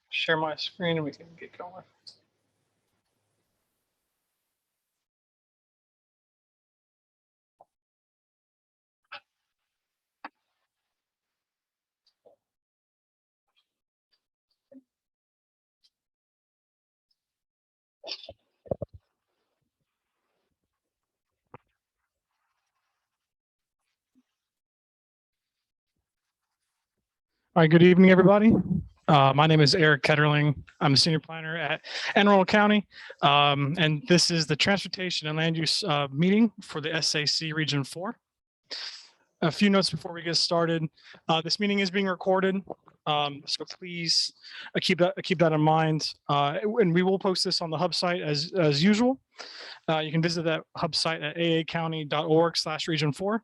Share my screen and we can get going. All right, good evening, everybody. My name is Eric Ketterling. I'm a senior planner at Arundel County, and this is the Transportation and Land Use meeting for the SAC Region 4. A few notes before we get started. This meeting is being recorded, so please keep that in mind. And we will post this on the hub site as usual. You can visit that hub site at aacounty.org/region4.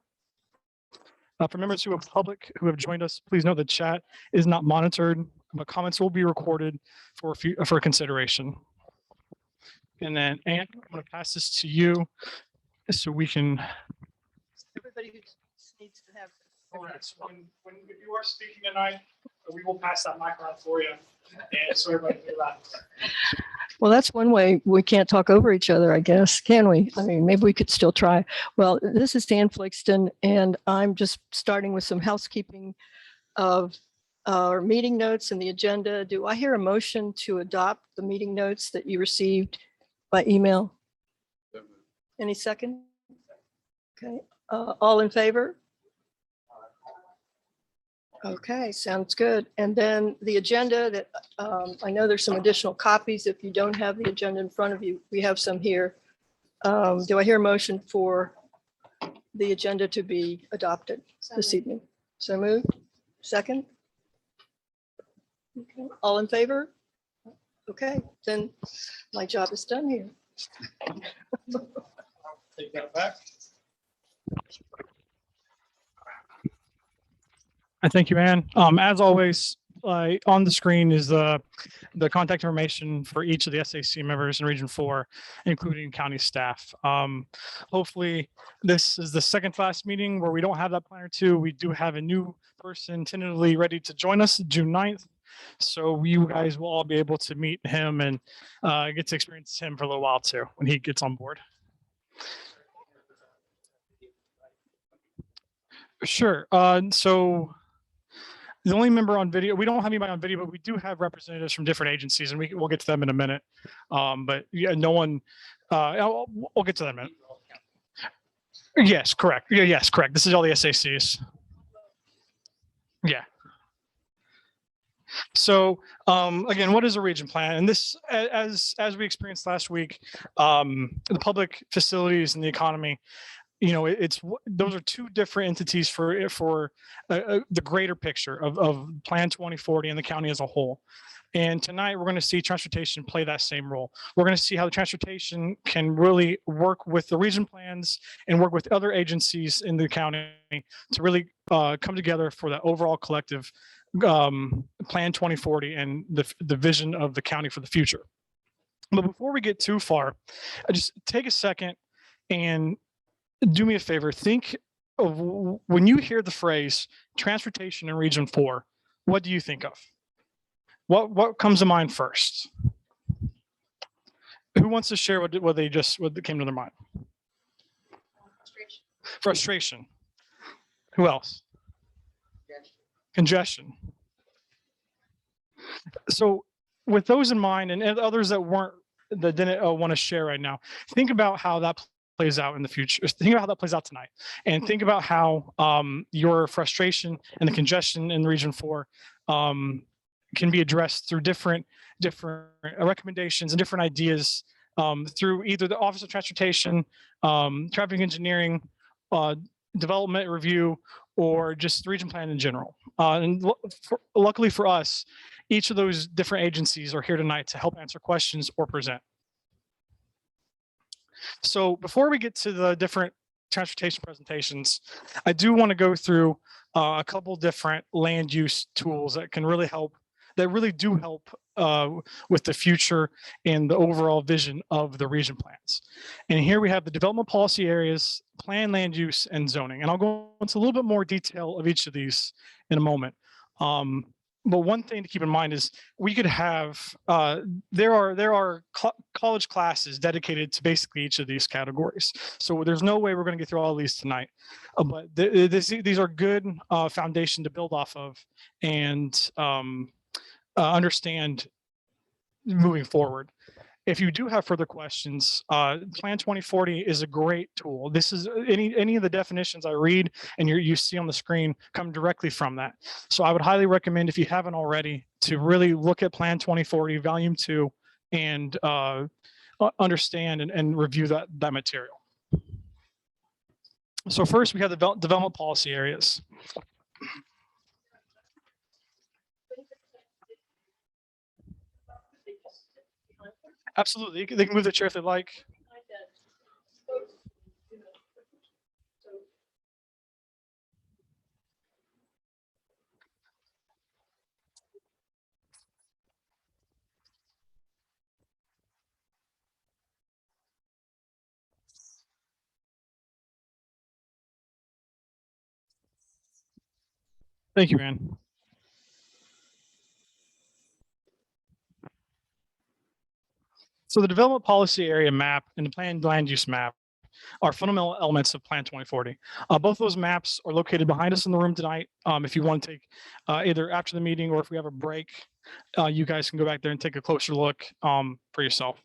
For members who are public who have joined us, please know the chat is not monitored, but comments will be recorded for consideration. And then, Ann, I'm going to pass this to you so we can. Everybody who needs to have. When you are speaking tonight, we will pass that mic around for you, and so everybody can hear that. Well, that's one way we can't talk over each other, I guess, can we? I mean, maybe we could still try. Well, this is Dan Flixton, and I'm just starting with some housekeeping of our meeting notes and the agenda. Do I hear a motion to adopt the meeting notes that you received by email? Any second? Okay, all in favor? Okay, sounds good. And then the agenda that I know there's some additional copies. If you don't have the agenda in front of you, we have some here. Do I hear a motion for the agenda to be adopted this evening? So moved. Second? Okay. All in favor? Okay, then my job is done here. Take that back. I thank you, Ann. As always, on the screen is the contact information for each of the SAC members in Region 4, including county staff. Hopefully, this is the second class meeting where we don't have that planner too. We do have a new person tentatively ready to join us June 9th. So you guys will all be able to meet him and get to experience him for a little while too when he gets on board. Sure. So the only member on video, we don't have anybody on video, but we do have representatives from different agencies, and we'll get to them in a minute. But yeah, no one, we'll get to them in a minute. Yes, correct. Yeah, yes, correct. This is all the SACs. Yeah. So again, what is a region plan? And this, as we experienced last week, the public facilities and the economy, you know, those are two different entities for the greater picture of Plan 2040 and the county as a whole. And tonight we're going to see transportation play that same role. We're going to see how the transportation can really work with the region plans and work with other agencies in the county to really come together for that overall collective Plan 2040 and the vision of the county for the future. But before we get too far, I just take a second and do me a favor. Think of when you hear the phrase transportation in Region 4, what do you think of? What comes to mind first? Who wants to share what came to their mind? Frustration. Who else? Congestion. So with those in mind and others that didn't want to share right now, think about how that plays out in the future. Think about how that plays out tonight, and think about how your frustration and the congestion in Region 4 can be addressed through different recommendations and different ideas through either the Office of Transportation, traffic engineering, development review, or just the region plan in general. And luckily for us, each of those different agencies are here tonight to help answer questions or present. So before we get to the different transportation presentations, I do want to go through a couple different land use tools that can really help that really do help with the future and the overall vision of the region plans. And here we have the development policy areas, plan, land use, and zoning. And I'll go into a little bit more detail of each of these in a moment. But one thing to keep in mind is we could have, there are college classes dedicated to basically each of these categories. So there's no way we're going to get through all of these tonight. But these are good foundation to build off of and understand moving forward. If you do have further questions, Plan 2040 is a great tool. This is any of the definitions I read and you see on the screen come directly from that. So I would highly recommend, if you haven't already, to really look at Plan 2040 Volume 2 and understand and review that material. So first, we have the development policy areas. Absolutely, they can move the chair if they like. Thank you, Ann. So the development policy area map and the planned land use map are fundamental elements of Plan 2040. Both those maps are located behind us in the room tonight. If you want to take either after the meeting or if we have a break, you guys can go back there and take a closer look for yourself.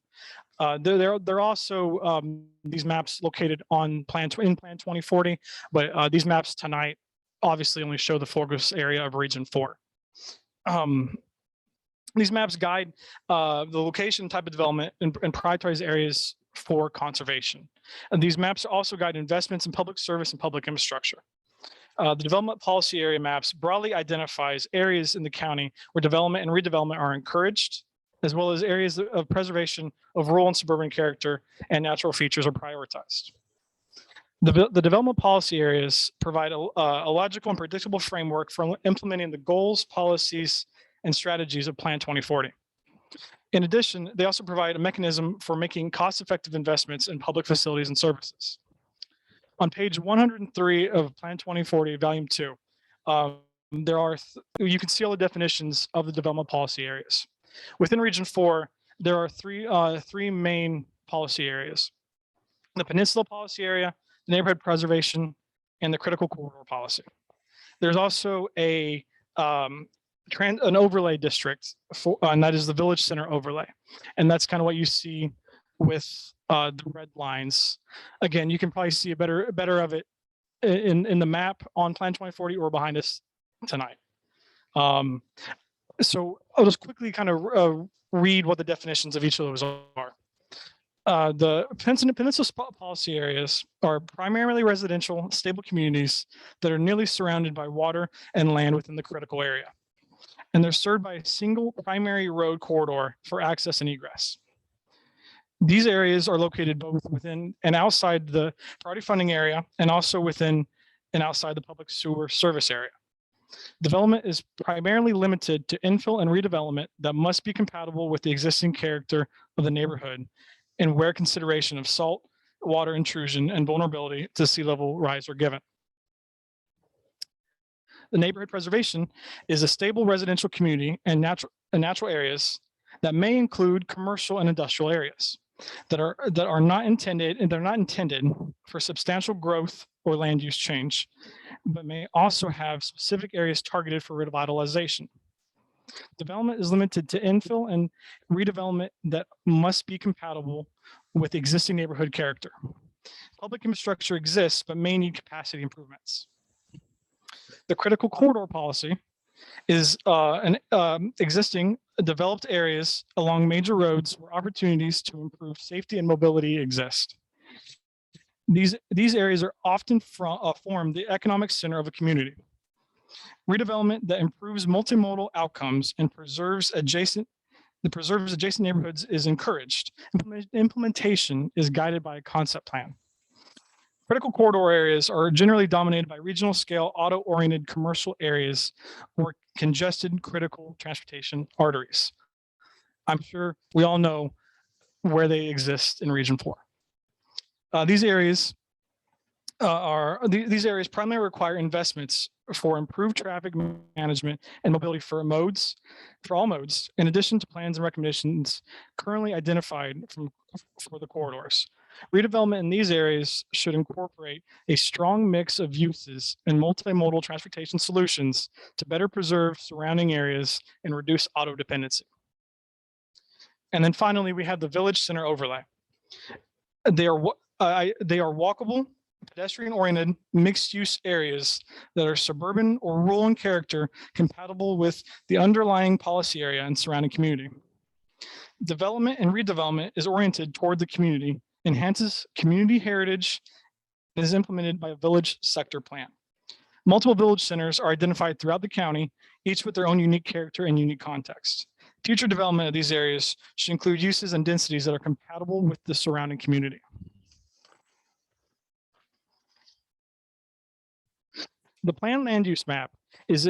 They're also these maps located on Plan 2040, but these maps tonight obviously only show the focus area of Region 4. These maps guide the location, type of development, and prioritize areas for conservation. And these maps also guide investments in public service and public infrastructure. The development policy area maps broadly identifies areas in the county where development and redevelopment are encouraged, as well as areas of preservation of rural and suburban character and natural features are prioritized. The development policy areas provide a logical and predictable framework for implementing the goals, policies, and strategies of Plan 2040. In addition, they also provide a mechanism for making cost-effective investments in public facilities and services. On page 103 of Plan 2040, Volume 2, you can see all the definitions of the development policy areas. Within Region 4, there are three main policy areas: the Peninsula Policy Area, the Neighborhood Preservation, and the Critical Corridor Policy. There's also an overlay district, and that is the Village Center overlay. And that's kind of what you see with the red lines. Again, you can probably see a better of it in the map on Plan 2040 or behind us tonight. So I'll just quickly kind of read what the definitions of each of those are. The Peninsula policy areas are primarily residential, stable communities that are nearly surrounded by water and land within the critical area. And they're served by a single primary road corridor for access and egress. These areas are located both within and outside the priority funding area and also within and outside the public sewer service area. Development is primarily limited to infill and redevelopment that must be compatible with the existing character of the neighborhood and where consideration of salt, water intrusion, and vulnerability to sea level rise are given. The neighborhood preservation is a stable residential community and natural areas that may include commercial and industrial areas that are not intended for substantial growth or land use change, but may also have specific areas targeted for revitalization. Development is limited to infill and redevelopment that must be compatible with existing neighborhood character. Public infrastructure exists, but may need capacity improvements. The critical corridor policy is existing developed areas along major roads where opportunities to improve safety and mobility exist. These areas are often form the economic center of a community. Redevelopment that improves multimodal outcomes and preserves adjacent neighborhoods is encouraged. Implementation is guided by a concept plan. Critical corridor areas are generally dominated by regional scale, auto-oriented commercial areas or congested critical transportation arteries. I'm sure we all know where they exist in Region 4. These areas primarily require investments for improved traffic management and mobility for all modes, in addition to plans and recommendations currently identified for the corridors. Redevelopment in these areas should incorporate a strong mix of uses and multimodal transportation solutions to better preserve surrounding areas and reduce auto dependency. And then finally, we have the village center overlay. They are walkable, pedestrian-oriented, mixed-use areas that are suburban or rural in character, compatible with the underlying policy area and surrounding community. Development and redevelopment is oriented toward the community, enhances community heritage, and is implemented by a village sector plan. Multiple village centers are identified throughout the county, each with their own unique character and unique context. Future development of these areas should include uses and densities that are compatible with the surrounding community. The planned land use map is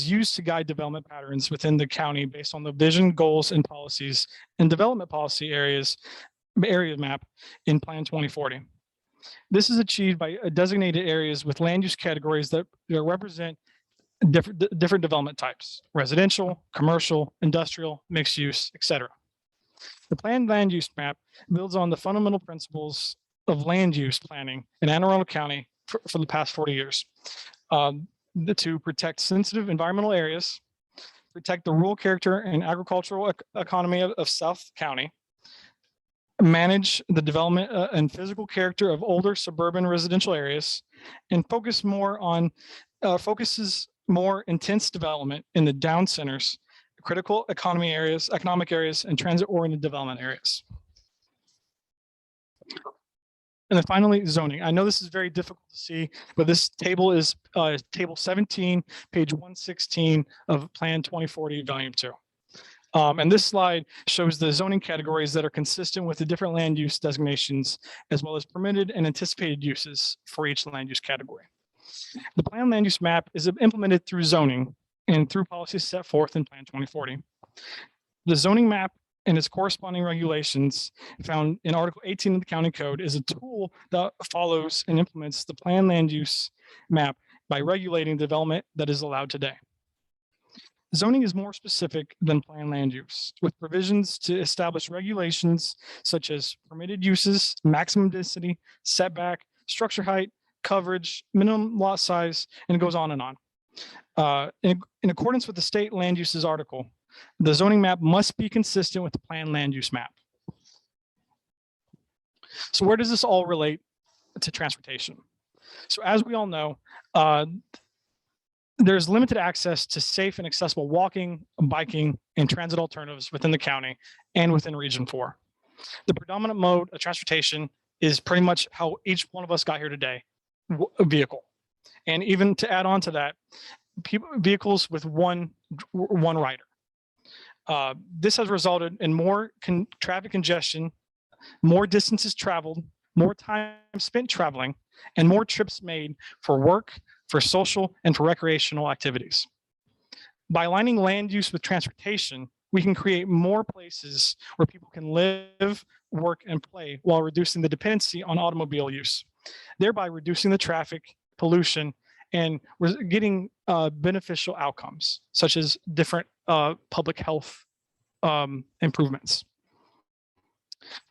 used to guide development patterns within the county based on the vision, goals, and policies and development policy area map in Plan 2040. This is achieved by designated areas with land use categories that represent different development types: residential, commercial, industrial, mixed use, etc. The planned land use map builds on the fundamental principles of land use planning in Anne Arundel County for the past 40 years. To protect sensitive environmental areas, protect the rural character and agricultural economy of South County, manage the development and physical character of older suburban residential areas, and focuses more intense development in the down centers, critical economic areas, and transit-oriented development areas. And then finally, zoning. I know this is very difficult to see, but this table is table 17, page 116 of Plan 2040, Volume 2. And this slide shows the zoning categories that are consistent with the different land use designations, as well as permitted and anticipated uses for each land use category. The planned land use map is implemented through zoning and through policies set forth in Plan 2040. The zoning map and its corresponding regulations found in Article 18 of the County Code is a tool that follows and implements the planned land use map by regulating development that is allowed today. Zoning is more specific than planned land use, with provisions to establish regulations such as permitted uses, maximum density, setback, structure height, coverage, minimum lot size, and it goes on and on. In accordance with the state land uses article, the zoning map must be consistent with the planned land use map. So where does this all relate to transportation? So as we all know, there's limited access to safe and accessible walking, biking, and transit alternatives within the county and within Region 4. The predominant mode of transportation is pretty much how each one of us got here today, a vehicle. And even to add on to that, vehicles with one rider. This has resulted in more traffic congestion, more distances traveled, more time spent traveling, and more trips made for work, for social, and for recreational activities. By aligning land use with transportation, we can create more places where people can live, work, and play while reducing the dependency on automobile use, thereby reducing the traffic, pollution, and we're getting beneficial outcomes, such as different public health improvements.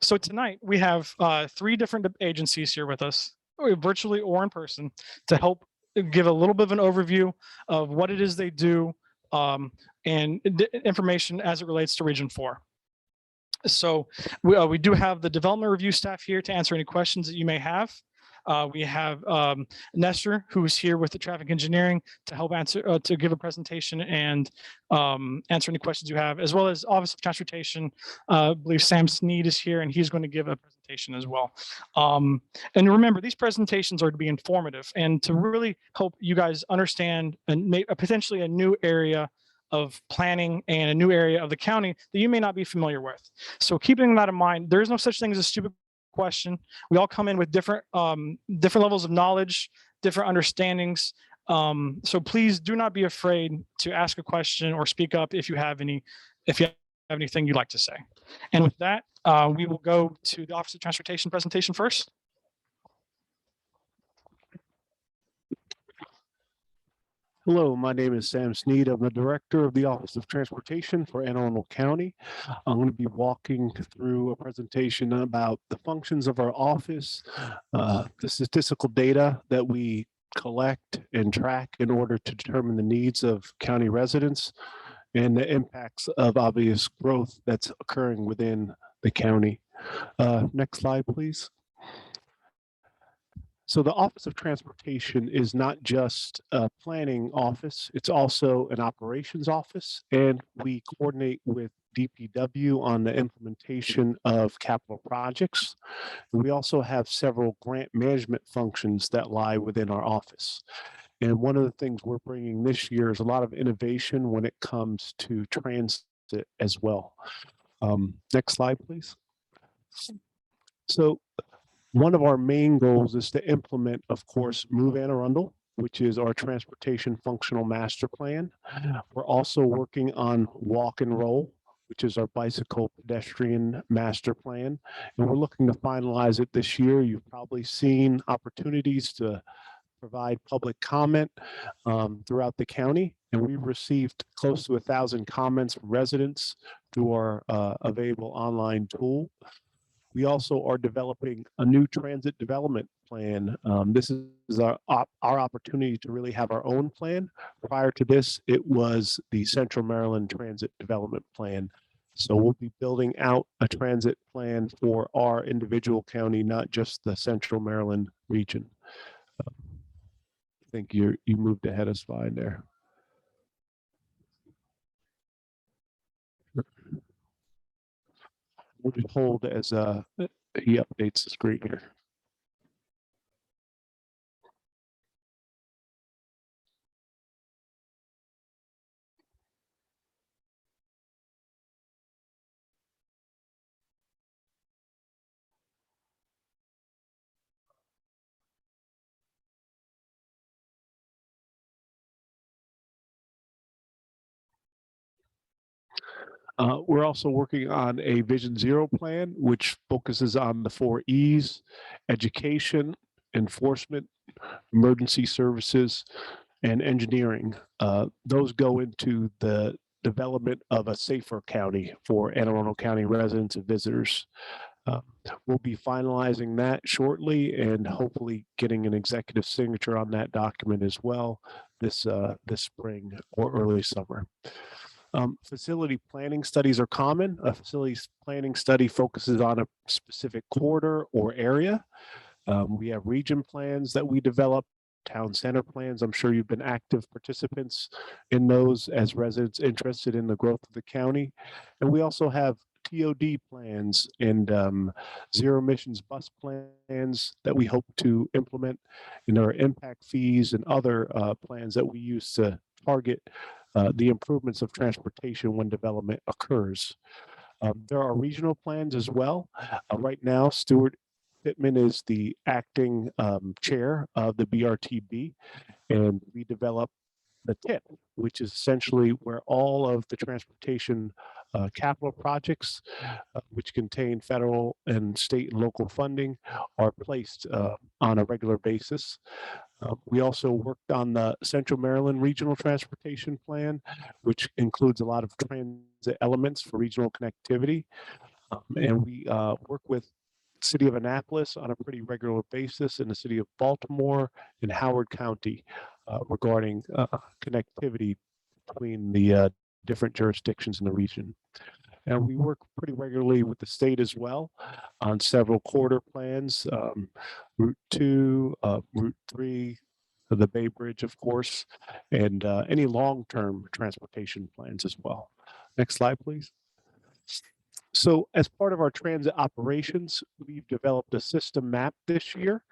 So tonight we have 3 different agencies here with us, virtually or in person, to help give a little bit of an overview of what it is they do and information as it relates to Region 4. So we do have the development review staff here to answer any questions that you may have. We have Nestor, who's here with the traffic engineering to help answer, to give a presentation and answer any questions you have, as well as Office of Transportation. I believe Sam Sneed is here and he's going to give a presentation as well. And remember, these presentations are to be informative and to really help you guys understand potentially a new area of planning and a new area of the county that you may not be familiar with. So keeping that in mind, there is no such thing as a stupid question. We all come in with different levels of knowledge, different understandings. So please do not be afraid to ask a question or speak up if you have anything you'd like to say. And with that, we will go to the Office of Transportation presentation first. Hello, my name is Sam Sneed. I'm the Director of the Office of Transportation for Anne Arundel County. I'm going to be walking through a presentation about the functions of our office, the statistical data that we collect and track in order to determine the needs of county residents, and the impacts of obvious growth that's occurring within the county. Next slide, please. So the Office of Transportation is not just a planning office, it's also an operations office, and we coordinate with DPW on the implementation of capital projects. And we also have several grant management functions that lie within our office. And one of the things we're bringing this year is a lot of innovation when it comes to transit as well. Next slide, please. So one of our main goals is to implement, of course, Move Anne Arundel, which is our transportation functional master plan. We're also working on Walk and Roll, which is our bicycle pedestrian master plan. And we're looking to finalize it this year. You've probably seen opportunities to provide public comment throughout the county. And we've received close to 1,000 comments from residents through our available online tool. We also are developing a new transit development plan. This is our opportunity to really have our own plan. Prior to this, it was the Central Maryland Transit Development Plan. So we'll be building out a transit plan for our individual county, not just the Central Maryland region. I think you moved ahead of fine there. We'll just hold as he updates the screen here. We're also working on a Vision Zero plan, which focuses on the 4 E's: education, enforcement, emergency services, and engineering. Those go into the development of a safer county for Anne Arundel County residents and visitors. We'll be finalizing that shortly and hopefully getting an executive signature on that document as well this spring or early summer. Facility planning studies are common. A facilities planning study focuses on a specific corridor or area. We have region plans that we develop, town center plans. I'm sure you've been active participants in those as residents interested in the growth of the county. And we also have TOD plans and zero emissions bus plans that we hope to implement, in our impact fees and other plans that we use to target the improvements of transportation when development occurs. There are regional plans as well. Right now, Stuart Pittman is the acting chair of the BRTB, and we develop the TIP, which is essentially where all of the transportation capital projects, which contain federal and state and local funding, are placed on a regular basis. We also worked on the Central Maryland Regional Transportation Plan, which includes a lot of transit elements for regional connectivity. And we work with City of Annapolis on a pretty regular basis, in the City of Baltimore and Howard County regarding connectivity between the different jurisdictions in the region. And we work pretty regularly with the state as well on several corridor plans, Route 2, Route 3, the Bay Bridge, of course, and any long-term transportation plans as well. Next slide, please. So as part of our transit operations, we've developed a system map this year.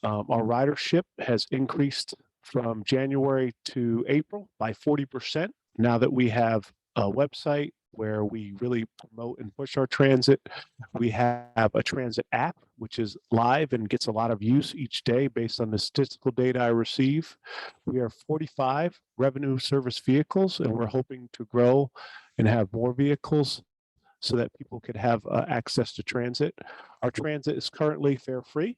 Our ridership has increased from January to April by 40% now that we have a website where we really promote and push our transit. We have a transit app, which is live and gets a lot of use each day based on the statistical data I receive. We are 45 revenue service vehicles, and we're hoping to grow and have more vehicles so that people could have access to transit. Our transit is currently fare free.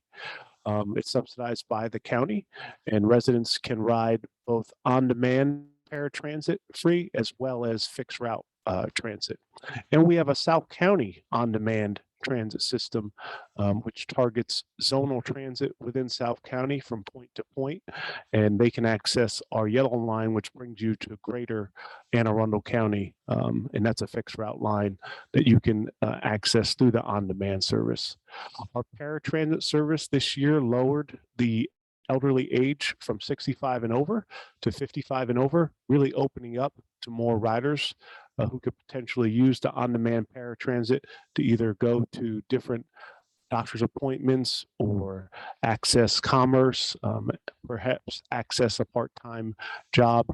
It's subsidized by the county, and residents can ride both on-demand paratransit free as well as fixed route transit. And we have a South County on-demand transit system, which targets zonal transit within South County from point to point, and they can access our yellow line, which brings you to greater Anne Arundel County, and that's a fixed route line that you can access through the on-demand service. Our paratransit service this year lowered the elderly age from 65 and over to 55 and over, really opening up to more riders who could potentially use the on-demand paratransit to either go to different doctor's appointments or access commerce, perhaps access a part-time job.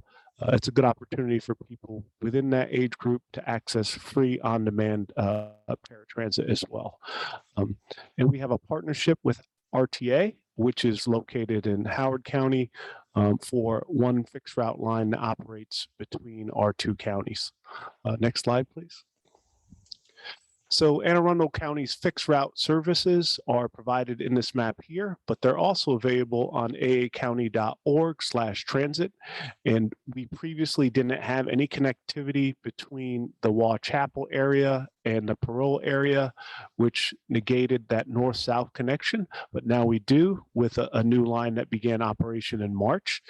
It's a good opportunity for people within that age group to access free on-demand paratransit as well. And we have a partnership with RTA, which is located in Howard County, for one fixed route line that operates between our two counties. Next slide, please. So Anne Arundel County's fixed route services are provided in this map here, but they're also available on aacounty.org/transit. And we previously didn't have any connectivity between the Waugh Chapel area and the Parole area, which negated that north-south connection. But now we do with a new line that began operation in March.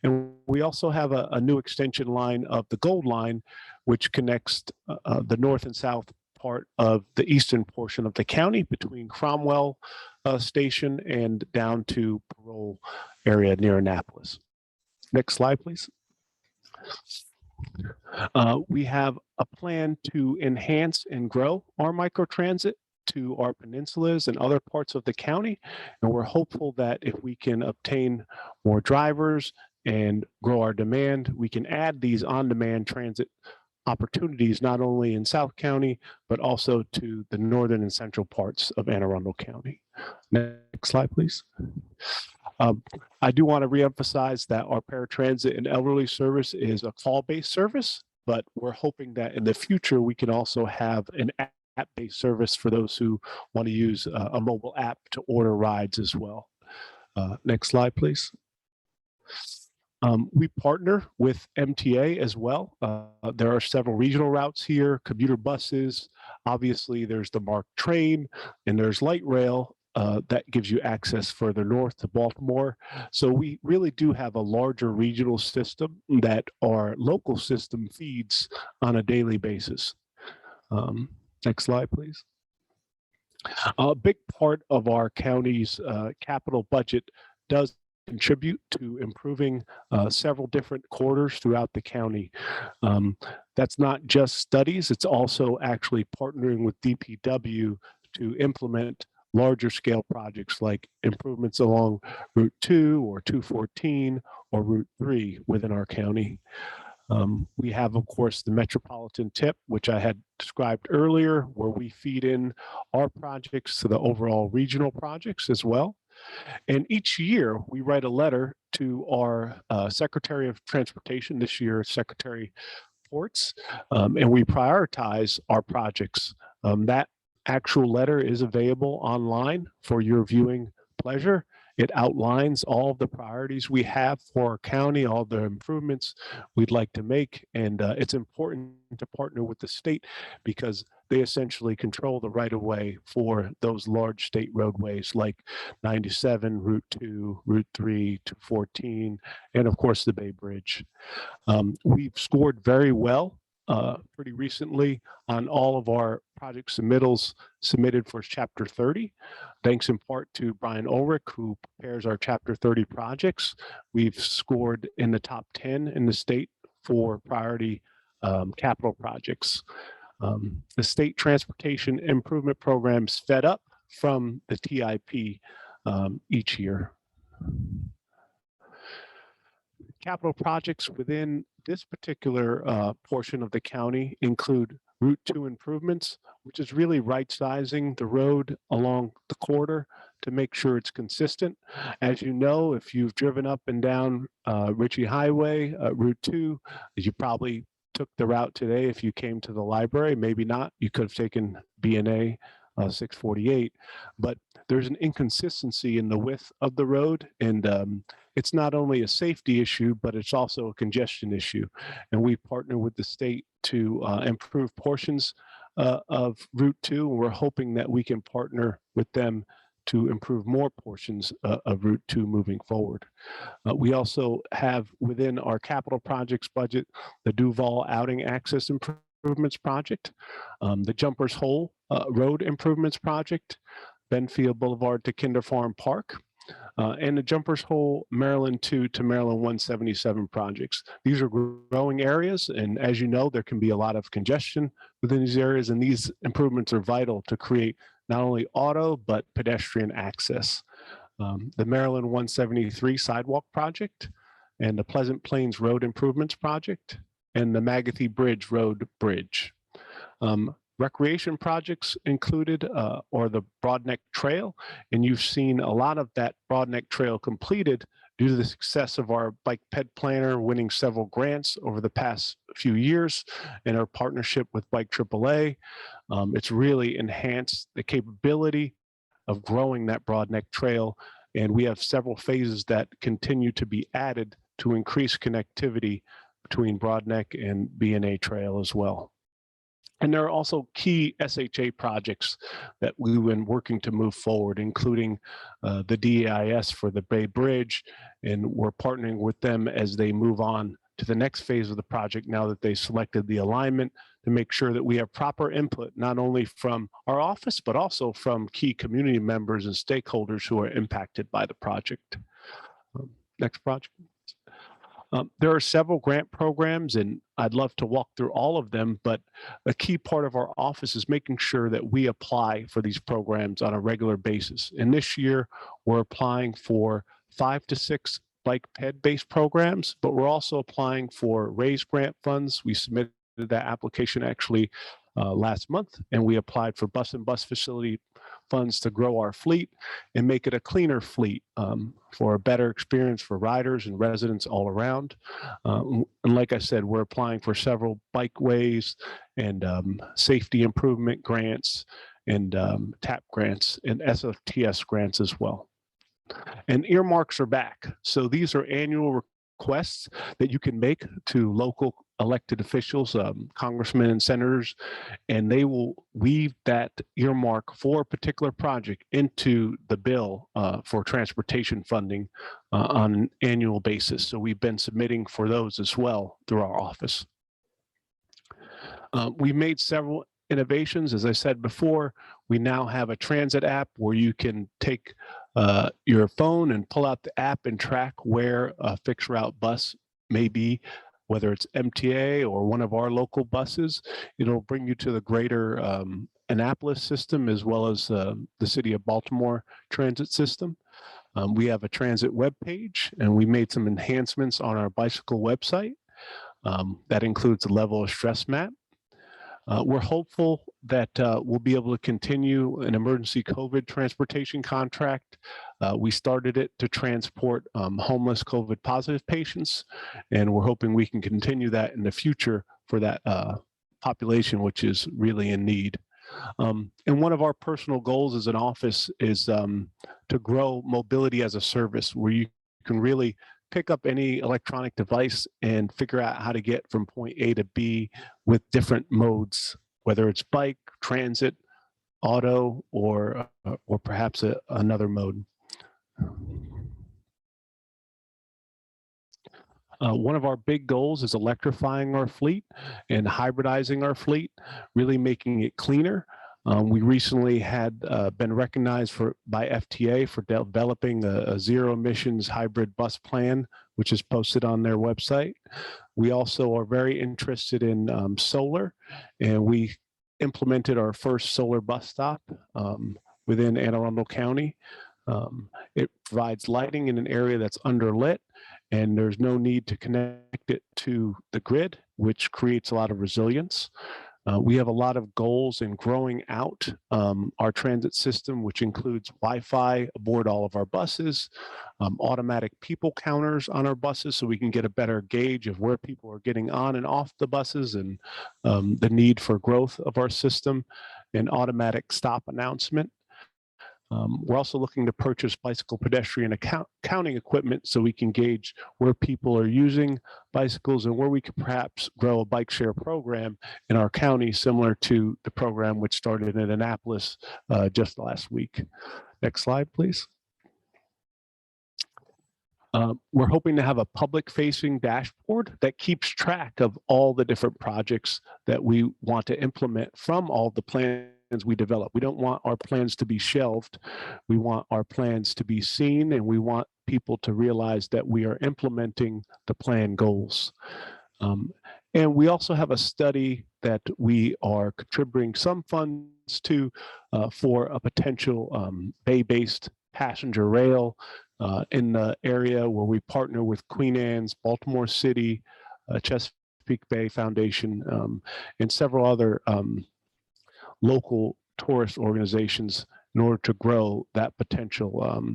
And we also have a new extension line of the Gold Line, which connects the north and south part of the eastern portion of the county between Cromwell Station and down to Parole area near Annapolis. Next slide, please. We have a plan to enhance and grow our microtransit to our peninsulas and other parts of the county, and we're hopeful that if we can obtain more drivers and grow our demand, we can add these on-demand transit opportunities not only in South County, but also to the northern and central parts of Anne Arundel County. Next slide, please. I do want to reemphasize that our paratransit and elderly service is a call-based service, but we're hoping that in the future we can also have an app-based service for those who want to use a mobile app to order rides as well. Next slide, please. We partner with MTA as well. There are several regional routes here, commuter buses. Obviously, there's the MARC train, and there's light rail that gives you access further north to Baltimore. So we really do have a larger regional system that our local system feeds on a daily basis. Next slide, please. A big part of our county's capital budget does contribute to improving several different corridors throughout the county. That's not just studies, it's also actually partnering with DPW to implement larger scale projects like improvements along Route 2 or 214 or Route 3 within our county. We have, of course, the Metropolitan TIP, which I had described earlier, where we feed in our projects to the overall regional projects as well. And each year we write a letter to our Secretary of Transportation, this year Secretary Ports, and we prioritize our projects. That actual letter is available online for your viewing pleasure. It outlines all of the priorities we have for our county, all the improvements we'd like to make. And it's important to partner with the state because they essentially control the right of way for those large state roadways like 97, Route 2, Route 3, 214, and of course the Bay Bridge. We've scored very well pretty recently on all of our project submittals submitted for Chapter 30. Thanks in part to Brian Ulrich, who prepares our Chapter 30 projects. We've scored in the top 10 in the state for priority capital projects. The state transportation improvement programs fed up from the TIP each year. Capital projects within this particular portion of the county include Route 2 improvements, which is really right-sizing the road along the corridor to make sure it's consistent. As you know, if you've driven up and down Ritchie Highway, Route 2, you probably took the route today if you came to the library. Maybe not. You could have taken B&A 648, but there's an inconsistency in the width of the road, and it's not only a safety issue, but it's also a congestion issue. And we partner with the state to improve portions of Route 2, and we're hoping that we can partner with them to improve more portions of Route 2 moving forward. We also have within our capital projects budget, the Duval Outing Access Improvements Project, the Jumpers Hole Road Improvements Project, Benfield Boulevard to Kinder Farm Park, and the Jumpers Hole Maryland 2 to Maryland 177 projects. These are growing areas, and as you know, there can be a lot of congestion within these areas, and these improvements are vital to create not only auto, but pedestrian access. The Maryland 173 Sidewalk Project, and the Pleasant Plains Road Improvements Project, and the Magathy Bridge Road Bridge. Recreation projects included or the Broadneck Trail, and you've seen a lot of that Broadneck Trail completed due to the success of our bike ped planner winning several grants over the past few years and our partnership with Bike AAA. It's really enhanced the capability of growing that Broadneck Trail, and we have several phases that continue to be added to increase connectivity between Broadneck and B&A Trail as well. And there are also key SHA projects that we've been working to move forward, including the DEIS for the Bay Bridge, and we're partnering with them as they move on to the next phase of the project now that they selected the alignment, to make sure that we have proper input, not only from our office, but also from key community members and stakeholders who are impacted by the project. Next project. There are several grant programs, and I'd love to walk through all of them, but a key part of our office is making sure that we apply for these programs on a regular basis. And this year, we're applying for 5 to 6 bike ped-based programs, but we're also applying for raised grant funds. We submitted that application actually last month, and we applied for bus and bus facility funds to grow our fleet and make it a cleaner fleet for a better experience for riders and residents all around. And like I said, we're applying for several bikeways and safety improvement grants and TAP grants and SFTS grants as well. And earmarks are back. So these are annual requests that you can make to local elected officials, congressmen and senators, and they will weave that earmark for a particular project into the bill for transportation funding on an annual basis. So we've been submitting for those as well through our office. We've made several innovations. As I said before, we now have a transit app where you can take your phone and pull out the app and track where a fixed route bus may be, whether it's MTA or one of our local buses. It'll bring you to the greater Annapolis system as well as the city of Baltimore transit system. We have a transit web page, and we made some enhancements on our bicycle website. That includes a level of stress map. We're hopeful that we'll be able to continue an emergency COVID transportation contract. We started it to transport homeless COVID positive patients, and we're hoping we can continue that in the future for that population, which is really in need. And one of our personal goals as an office is to grow mobility as a service, where you can really pick up any electronic device and figure out how to get from point A to B with different modes, whether it's bike, transit, auto, or perhaps another mode. One of our big goals is electrifying our fleet and hybridizing our fleet, really making it cleaner. We recently had been recognized by FTA for developing a zero emissions hybrid bus plan, which is posted on their website. We also are very interested in solar, and we implemented our first solar bus stop within Anne Arundel County. It provides lighting in an area that's underlit, and there's no need to connect it to the grid, which creates a lot of resilience. We have a lot of goals in growing out our transit system, which includes Wi-Fi aboard all of our buses, automatic people counters on our buses so we can get a better gauge of where people are getting on and off the buses and the need for growth of our system, and automatic stop announcement. We're also looking to purchase bicycle pedestrian counting equipment so we can gauge where people are using bicycles and where we could perhaps grow a bike share program in our county, similar to the program which started in Annapolis just last week. Next slide, please. We're hoping to have a public-facing dashboard that keeps track of all the different projects that we want to implement from all the plans we develop. We don't want our plans to be shelved. We want our plans to be seen, and we want people to realize that we are implementing the plan goals. And we also have a study that we are contributing some funds to for a potential bay-based passenger rail in the area where we partner with Queen Anne's, Baltimore City, Chesapeake Bay Foundation, and several other local tourist organizations in order to grow that potential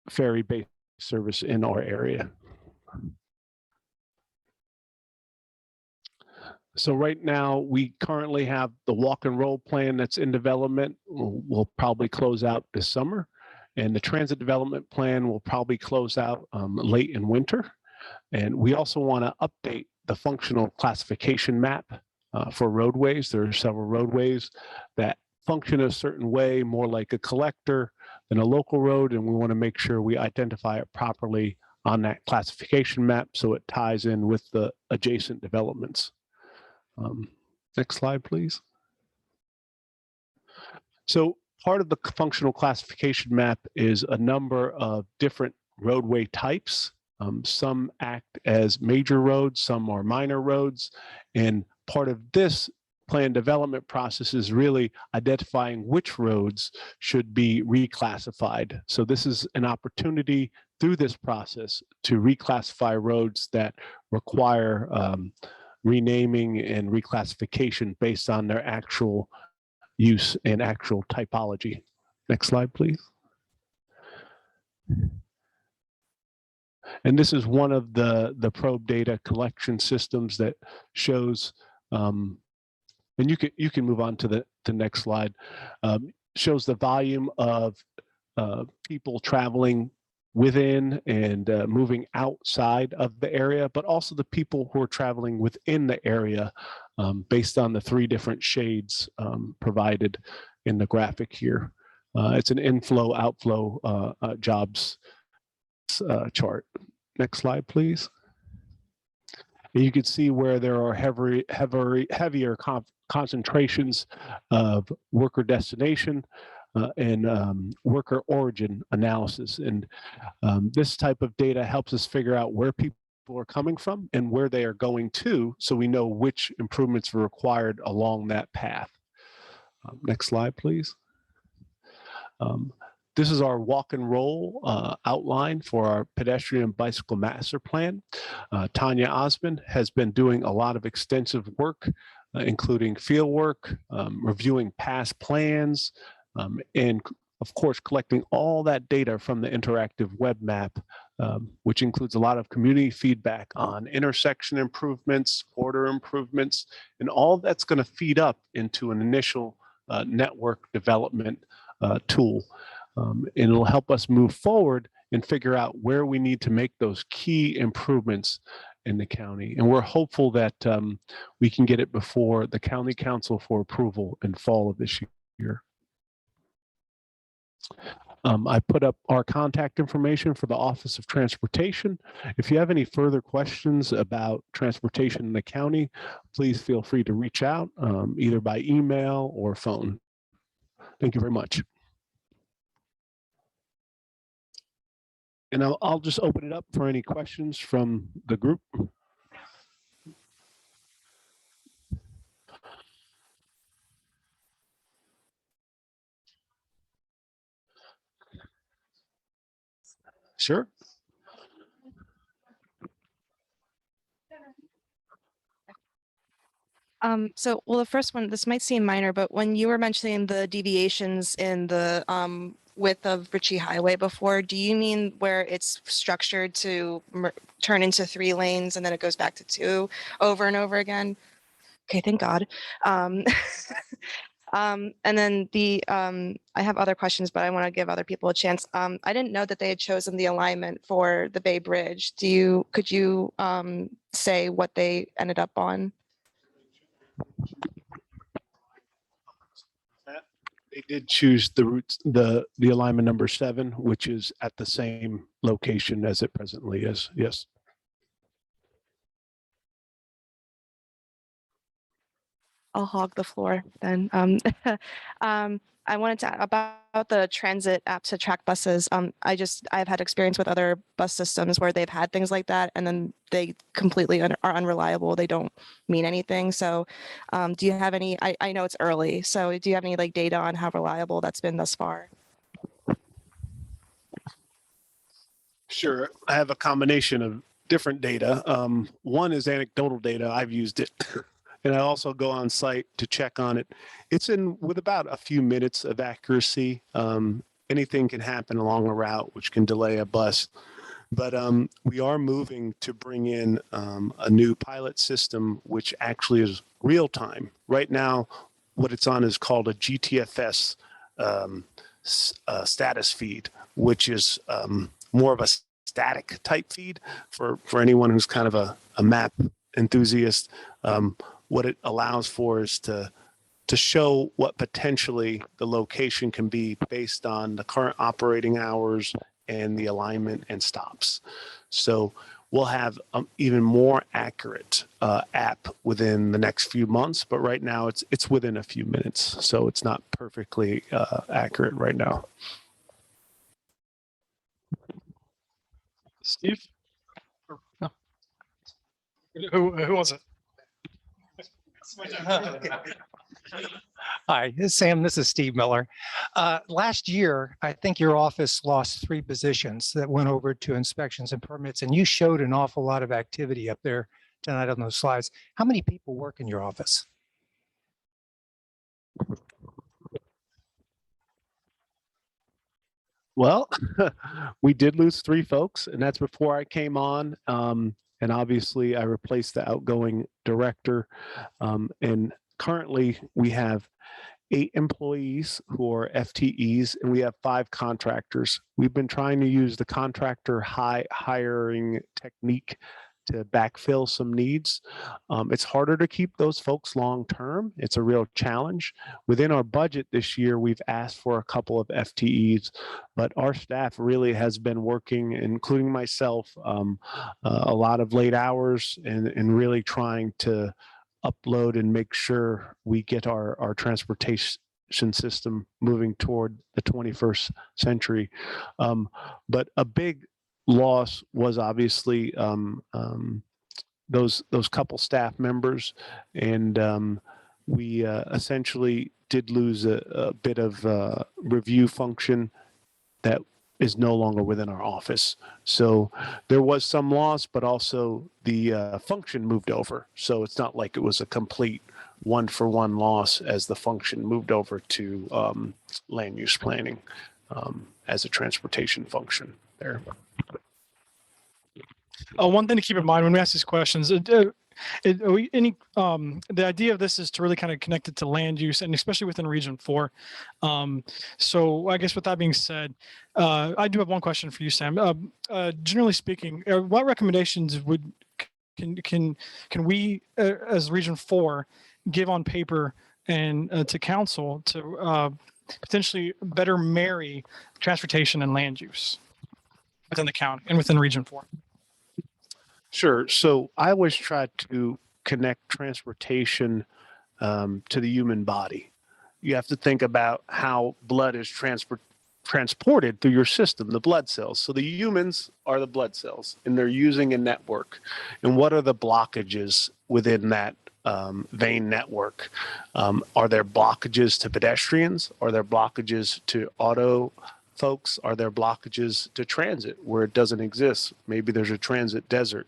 ferry-based service in our area. So right now, we currently have the walk and roll plan that's in development. We'll probably close out this summer. And the transit development plan will probably close out late in winter. And we also want to update the functional classification map for roadways. There are several roadways that function a certain way, more like a collector than a local road, and we want to make sure we identify it properly on that classification map so it ties in with the adjacent developments. Next slide, please. So part of the functional classification map is a number of different roadway types. Some act as major roads, some are minor roads, and part of this plan development process is really identifying which roads should be reclassified. So this is an opportunity through this process to reclassify roads that require renaming and reclassification based on their actual use and actual typology. Next slide, please. And this is one of the probe data collection systems that shows, and you can move on to the next slide, shows the volume of people traveling within and moving outside of the area, but also the people who are traveling within the area based on the three different shades provided in the graphic here. It's an inflow, outflow jobs chart. Next slide, please. And you can see where there are heavier concentrations of worker destination and worker origin analysis. And this type of data helps us figure out where people are coming from and where they are going to, so we know which improvements are required along that path. Next slide, please. This is our walk and roll outline for our pedestrian and bicycle master plan. Tanya Osmond has been doing a lot of extensive work, including field work, reviewing past plans, and of course, collecting all that data from the interactive web map, which includes a lot of community feedback on intersection improvements, border improvements, and all that's going to feed up into an initial network development tool. And it'll help us move forward and figure out where we need to make those key improvements in the county. And we're hopeful that we can get it before the county council for approval in fall of this year. I put up our contact information for the Office of Transportation. If you have any further questions about transportation in the county, please feel free to reach out either by email or phone. Thank you very much. And I'll just open it up for any questions from the group. Sure. Well, the first one, this might seem minor, but when you were mentioning the deviations in the width of Ritchie Highway before, do you mean where it's structured to turn into 3 lanes and then it goes back to 2 over and over again? Okay, thank God. Um, and then I have other questions, but I want to give other people a chance. I didn't know that they had chosen the alignment for the Bay Bridge. Could you say what they ended up on? They did choose the routes, the alignment number 7, which is at the same location as it presently is. Yes. I'll hog the floor then. I wanted to about the transit app to track buses. I've had experience with other bus systems where they've had things like that, and then they completely are unreliable. They don't mean anything. So, do you have any? I know it's early, so do you have any like data on how reliable that's been thus far? Sure. I have a combination of different data. One is anecdotal data. I've used it. And I also go on site to check on it. It's in with about a few minutes of accuracy. Anything can happen along a route, which can delay a bus. But we are moving to bring in a new pilot system, which actually is real time. Right now, what it's on is called a GTFS status feed, which is more of a static type feed for anyone who's kind of a map enthusiast. What it allows for is to show what potentially the location can be based on the current operating hours and the alignment and stops. So we'll have even more accurate app within the next few months, but right now it's within a few minutes, so it's not perfectly accurate right now. Steve? No. Who wants it? Hi, Sam, this is Steve Miller. Last year, I think your office lost 3 positions that went over to inspections and permits, and you showed an awful lot of activity up there tonight on those slides. How many people work in your office? Well, we did lose 3 folks, and that's before I came on. And obviously, I replaced the outgoing director. And currently, we have 8 employees who are FTEs, and we have 5 contractors. We've been trying to use the contractor hiring technique to backfill some needs. It's harder to keep those folks long term. It's a real challenge. Within our budget this year, we've asked for a couple of FTEs, but our staff really has been working, including myself, a lot of late hours and really trying to upload and make sure we get our transportation system moving toward the 21st century. But a big loss was obviously those couple staff members, and we essentially did lose a bit of review function that is no longer within our office. So there was some loss, but also the function moved over. So it's not like it was a complete one-for-one loss as the function moved over to land use planning as a transportation function there. One thing to keep in mind when we ask these questions, the idea of this is to really kind of connect it to land use, and especially within Region 4. So I guess with that being said, I do have one question for you, Sam. Generally speaking, what recommendations can we as Region 4 give on paper and to council to potentially better marry transportation and land use within the county and within Region 4? Sure. So I always try to connect transportation to the human body. You have to think about how blood is transported through your system, the blood cells. So the humans are the blood cells, and they're using a network. And what are the blockages within that vein network? Are there blockages to pedestrians? Are there blockages to auto folks? Are there blockages to transit where it doesn't exist? Maybe there's a transit desert.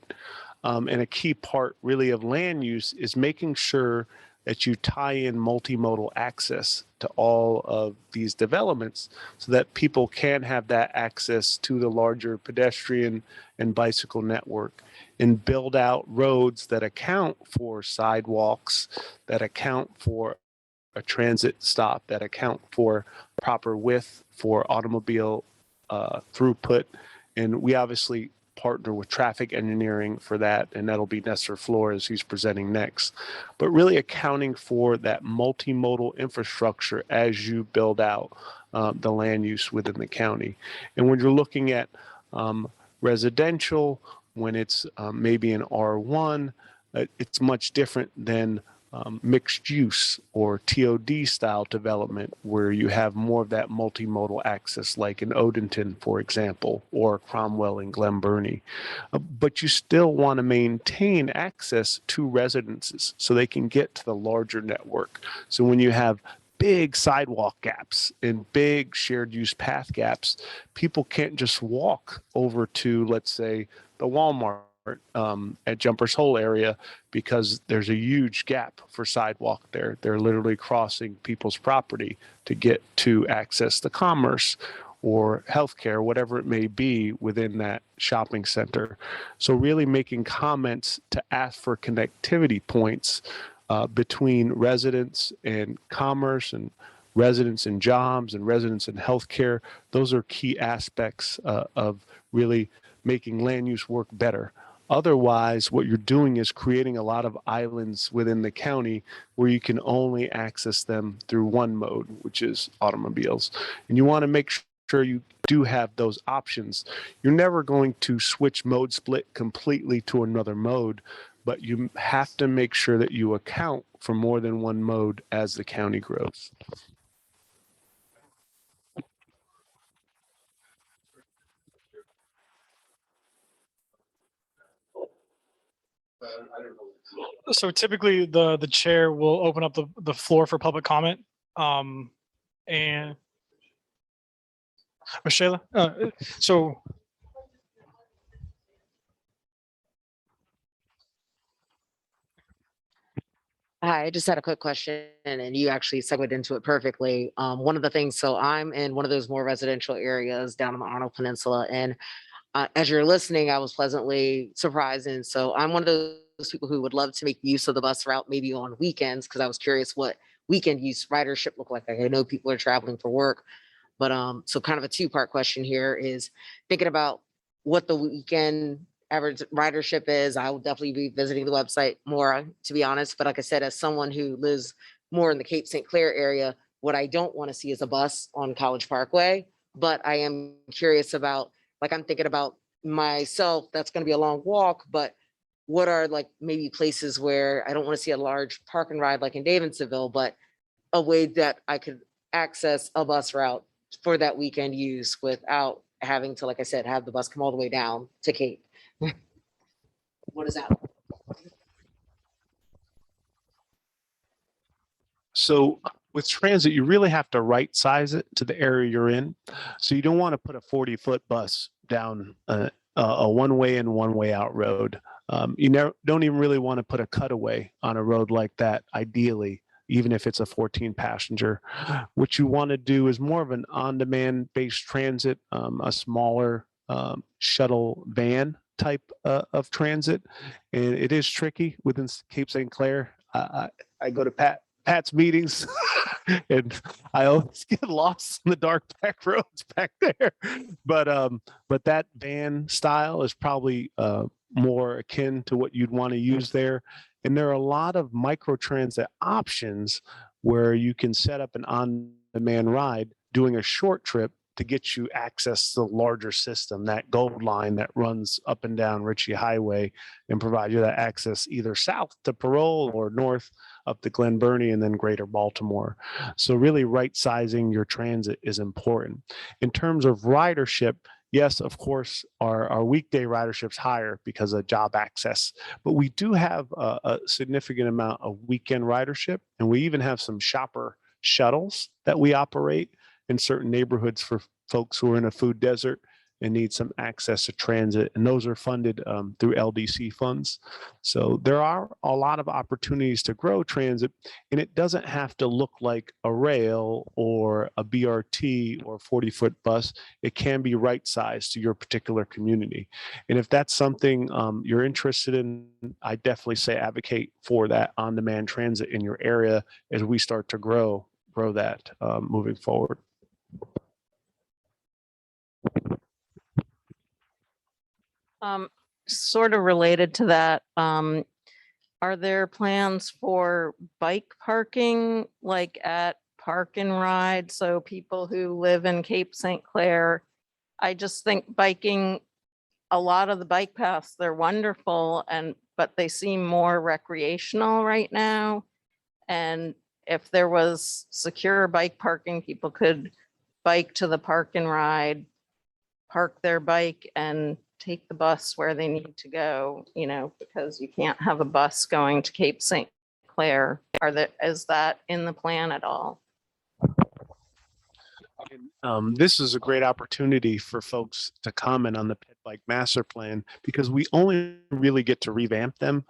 And a key part really of land use is making sure that you tie in multimodal access to all of these developments so that people can have that access to the larger pedestrian and bicycle network, and build out roads that account for sidewalks, that account for a transit stop, that account for proper width for automobile throughput. And we obviously partner with traffic engineering for that, and that'll be Nestor Flores, who's presenting next. But really accounting for that multimodal infrastructure as you build out the land use within the county. And when you're looking at residential, when it's maybe an R1, it's much different than mixed use or TOD style development, where you have more of that multimodal access, like in Odenton, for example, or Cromwell and Glen Burnie. But you still want to maintain access to residences so they can get to the larger network. So when you have big sidewalk gaps and big shared use path gaps, people can't just walk over to, let's say, the Walmart at Jumper's Hole area, because there's a huge gap for sidewalk there. They're literally crossing people's property to get to access the commerce or healthcare, whatever it may be within that shopping center. So really making comments to ask for connectivity points between residents and commerce, and residents and jobs, and residents in healthcare. Those are key aspects of really making land use work better. Otherwise, what you're doing is creating a lot of islands within the county where you can only access them through one mode, which is automobiles. And you want to make sure you do have those options. You're never going to switch mode split completely to another mode, but you have to make sure that you account for more than one mode as the county grows. So typically the chair will open up the floor for public comment. And Shayla, so Hi, I just had a quick question, and you actually segued into it perfectly. One of the things, so I'm in one of those more residential areas down on the Arnold Peninsula, and as you're listening, I was pleasantly surprised. And so I'm one of those people who would love to make use of the bus route maybe on weekends, because I was curious what weekend use ridership look like. I know people are traveling for work, but so kind of a two-part question here is thinking about what the weekend average ridership is. I will definitely be visiting the website more, to be honest. But like I said, as someone who lives more in the Cape St. Clair area, what I don't want to see is a bus on College Parkway. But I am curious about, like, I'm thinking about myself, that's going to be a long walk, but what are like maybe places where I don't want to see a large park and ride like in Davidsonville, but a way that I could access a bus route for that weekend use without having to, like I said, have the bus come all the way down to Cape. What is that? So with transit, you really have to right size it to the area you're in. So you don't want to put a 40-foot bus down a one-way in, one-way out road. You don't even really want to put a cutaway on a road like that, ideally, even if it's a 14-passenger. What you want to do is more of an on-demand based transit, a smaller shuttle van type of transit. And it is tricky within Cape St. Clair. I go to Pat's meetings and I always get lost in the dark back roads back there. But that van style is probably more akin to what you'd want to use there. And there are a lot of microtransit options where you can set up an on-demand ride doing a short trip to get you access to the larger system, that gold line that runs up and down Ritchie Highway, and provide you that access either south to Parole or north up to Glen Burnie and then greater Baltimore. So really right sizing your transit is important. In terms of ridership, yes, of course, our weekday ridership's higher because of job access, but we do have a significant amount of weekend ridership, and we even have some shopper shuttles that we operate in certain neighborhoods for folks who are in a food desert and need some access to transit, and those are funded through LDC funds. So there are a lot of opportunities to grow transit, and it doesn't have to look like a rail or a BRT or 40-foot bus. It can be right sized to your particular community. And if that's something you're interested in, I definitely say advocate for that on-demand transit in your area as we start to grow that moving forward. Sort of related to that, are there plans for bike parking, like at Park and Ride? So people who live in Cape St. Clair, I just think biking, a lot of the bike paths, they're wonderful, but they seem more recreational right now. And if there was secure bike parking, people could bike to the Park and Ride, park their bike and take the bus where they need to go, because you can't have a bus going to Cape St. Clair. Is that in the plan at all? This is a great opportunity for folks to comment on the pet bike master plan, because we only really get to revamp them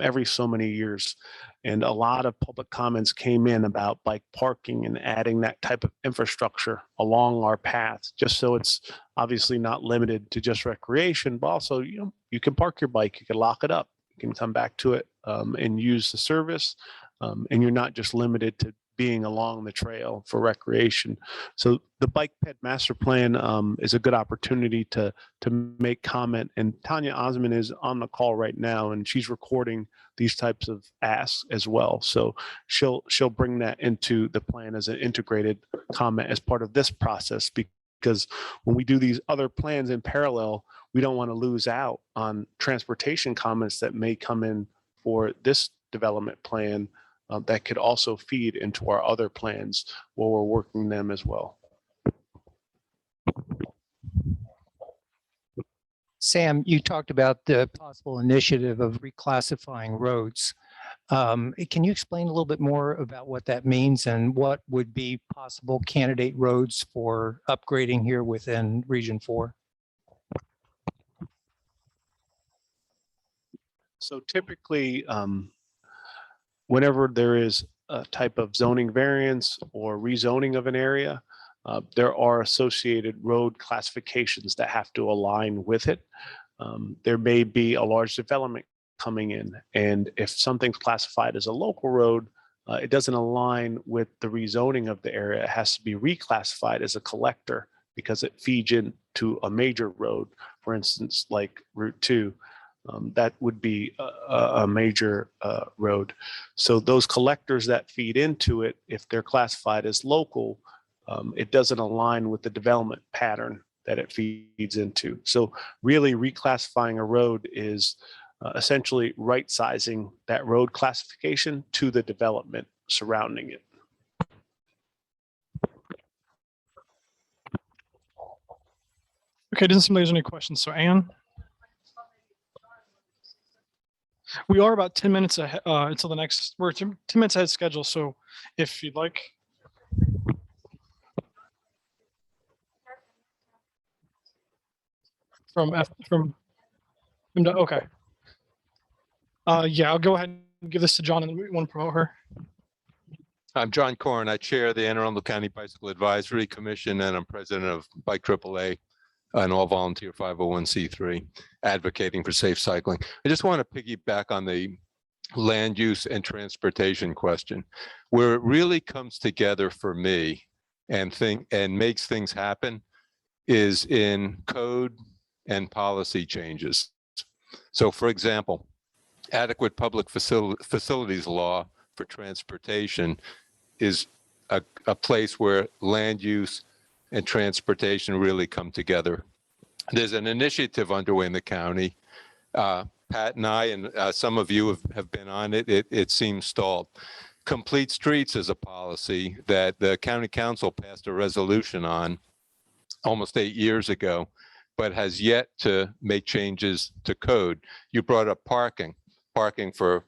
every so many years. And a lot of public comments came in about bike parking and adding that type of infrastructure along our paths, just so it's obviously not limited to just recreation, but also, you can park your bike, you can lock it up, you can come back to it and use the service. And you're not just limited to being along the trail for recreation. So the bike ped master plan is a good opportunity to make comment. And Tanya Osman is on the call right now, and she's recording these types of asks as well. So she'll bring that into the plan as an integrated comment as part of this process, because when we do these other plans in parallel, we don't want to lose out on transportation comments that may come in for this development plan that could also feed into our other plans while we're working them as well. Sam, you talked about the possible initiative of reclassifying roads. Can you explain a little bit more about what that means and what would be possible candidate roads for upgrading here within Region 4? So typically, whenever there is a type of zoning variance or rezoning of an area, there are associated road classifications that have to align with it. There may be a large development coming in, and if something's classified as a local road, it doesn't align with the rezoning of the area. It has to be reclassified as a collector because it feeds into a major road, for instance, like Route 2. That would be a major road. So those collectors that feed into it, if they're classified as local, it doesn't align with the development pattern that it feeds into. So really reclassifying a road is essentially right sizing that road classification to the development surrounding it. Okay, doesn't seem like there's any questions. So Anne? We are about 10 minutes ahead until the next, we're 10 minutes ahead of schedule. So if you'd like. Okay. Yeah, I'll go ahead and give this to John, and then we want to promote her. I'm John Corn. I chair the Anne Arundel County Bicycle Advisory Commission, and I'm president of Bike AAA, an all-volunteer 501c3 advocating for safe cycling. I just want to piggyback on the land use and transportation question. Where it really comes together for me and makes things happen is in code and policy changes. So for example, adequate public facilities law for transportation is a place where land use and transportation really come together. There's an initiative underway in the county. Pat and I and some of you have been on it. It seems stalled. Complete Streets is a policy that the county council passed a resolution on almost 8 years ago, but has yet to make changes to code. You brought up parking for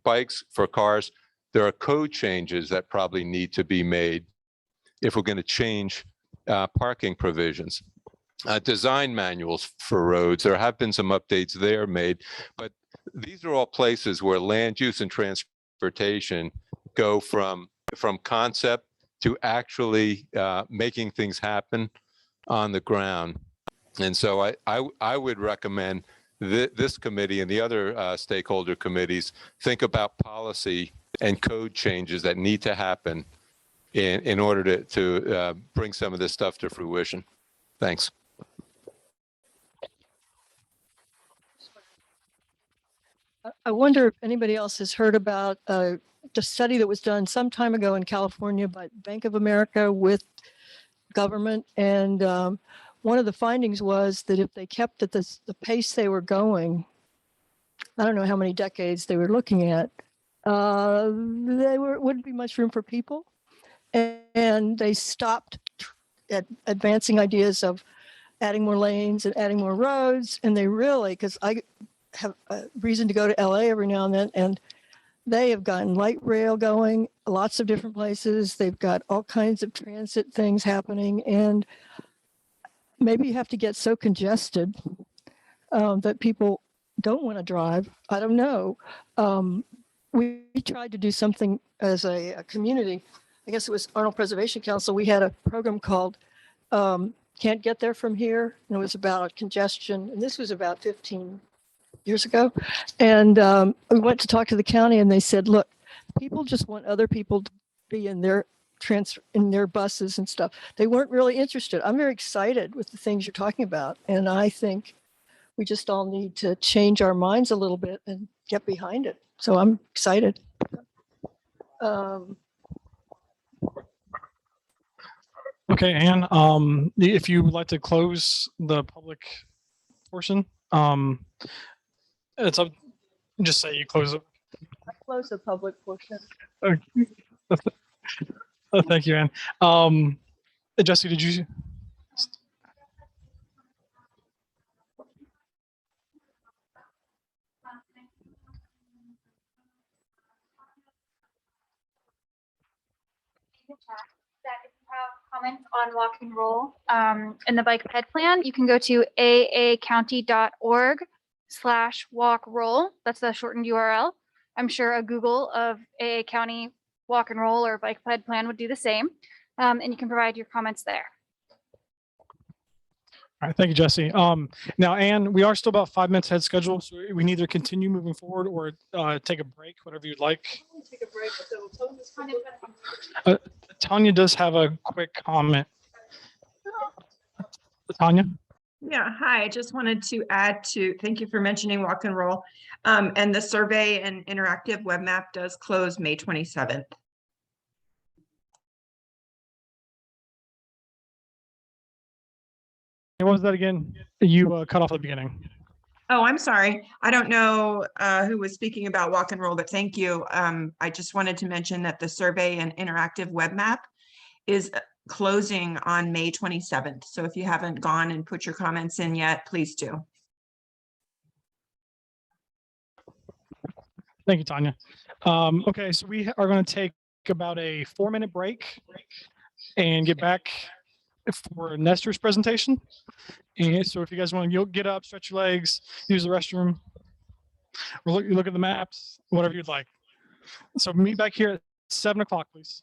bikes, for cars. There are code changes that probably need to be made if we're going to change parking provisions. design manuals for roads. There have been some updates there made, but these are all places where land use and transportation go from concept to actually making things happen on the ground. And so I would recommend this committee and the other stakeholder committees think about policy and code changes that need to happen in order to bring some of this stuff to fruition. Thanks. I wonder if anybody else has heard about the study that was done some time ago in California by Bank of America with government. And one of the findings was that if they kept at the pace they were going, I don't know how many decades they were looking at, wouldn't be much room for people. And they stopped at advancing ideas of adding more lanes and adding more roads. And they really, because I have a reason to go to LA every now and then, and they have gotten light rail going, lots of different places. They've got all kinds of transit things happening. And maybe you have to get so congested that people don't want to drive. I don't know. We tried to do something as a community. I guess it was Arnold Preservation Council. We had a program called Can't Get There From Here. And it was about congestion. And this was about 15 years ago. And we went to talk to the county and they said, look, people just want other people to be in their buses and stuff. They weren't really interested. I'm very excited with the things you're talking about. And I think we just all need to change our minds a little bit and get behind it. So I'm excited. Okay, Anne, if you would like to close the public portion, it's up, just say you close it. Close the public portion. Thank you, Anne. Jesse, did you? That if you have comments on walk and roll in the bike ped plan, you can go to aacounty.org/walk-roll. That's the shortened URL. I'm sure a Google of AA County walk and roll or bike ped plan would do the same. And you can provide your comments there. All right, thank you, Jesse. Now, Anne, we are still about 5 minutes ahead schedule, so we can either continue moving forward or take a break, whatever you'd like. Take a break. Tanya does have a quick comment. Tanya? Yeah, hi. I just wanted to add to, thank you for mentioning walk and roll. And the survey and interactive web map does close May 27th. What was that again? You cut off at the beginning. Oh, I'm sorry. I don't know who was speaking about walk and roll, but thank you. I just wanted to mention that the survey and interactive web map is closing on May 27th. So if you haven't gone and put your comments in yet, please do. Thank you, Tanya. Okay, so we are going to take about a 4-minute break and get back for Nestor's presentation. And so if you guys want to, you'll get up, stretch your legs, use the restroom, or look at the maps, whatever you'd like. So meet back here at 7 o'clock, please.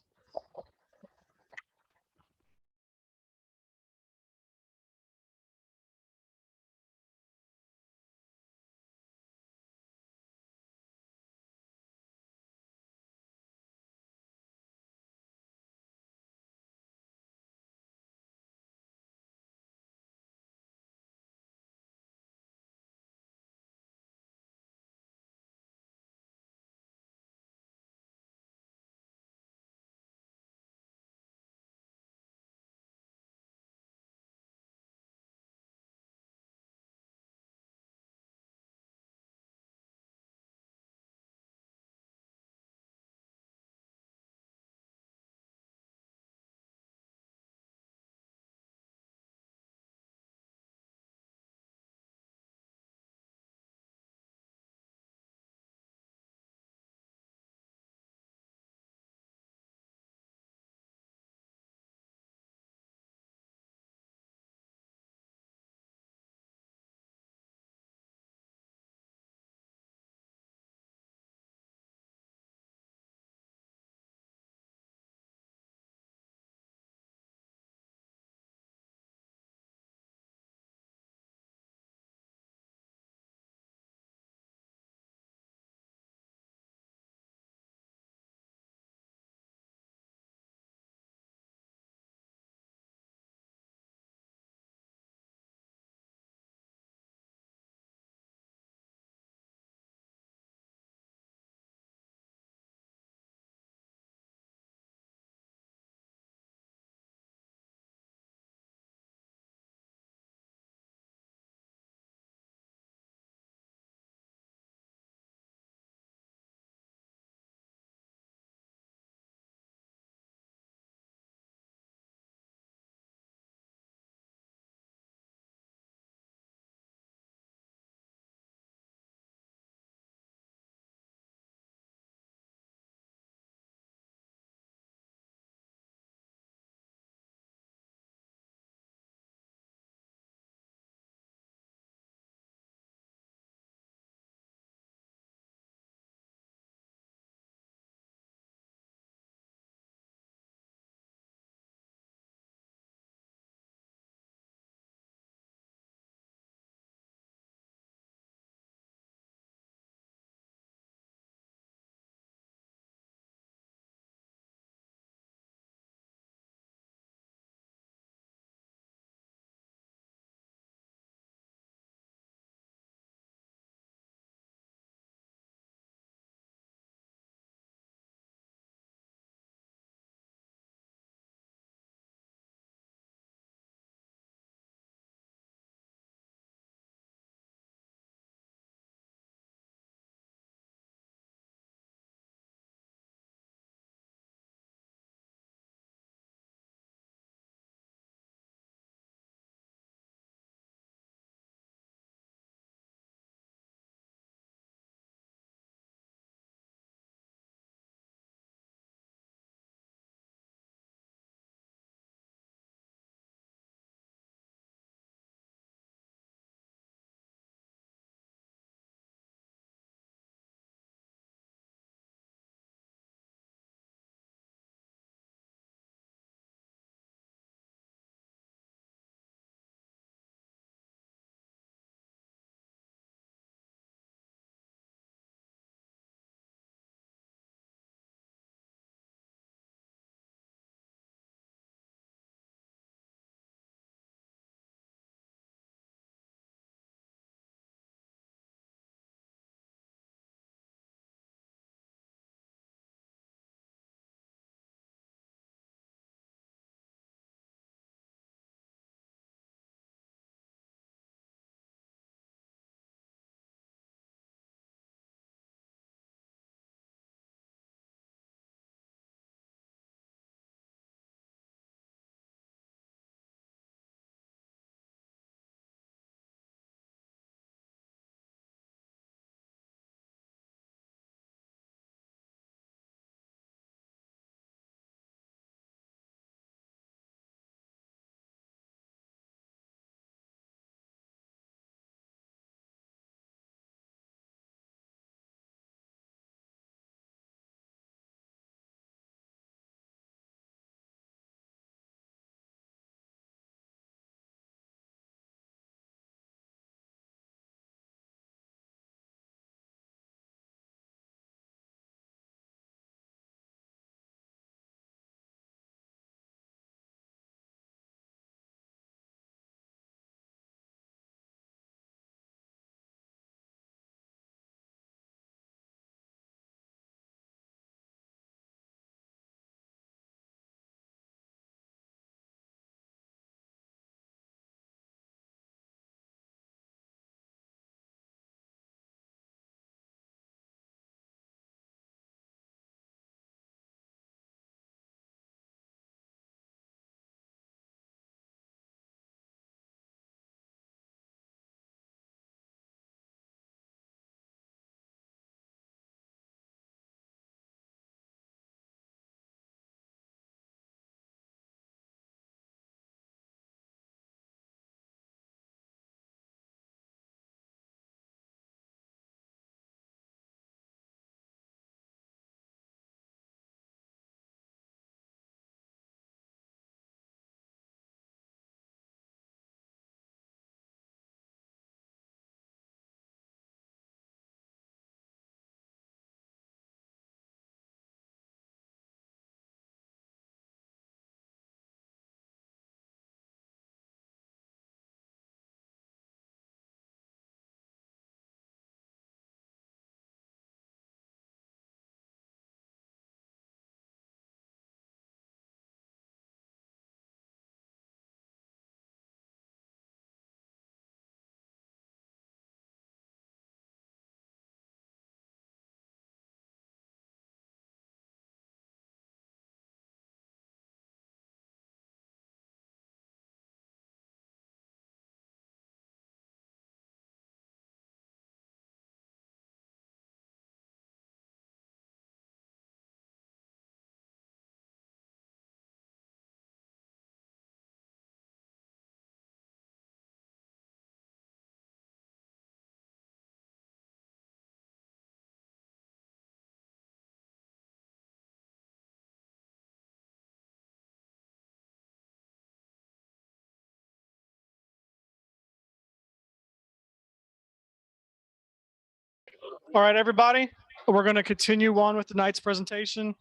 All right, everybody, we're going to continue on with tonight's presentation.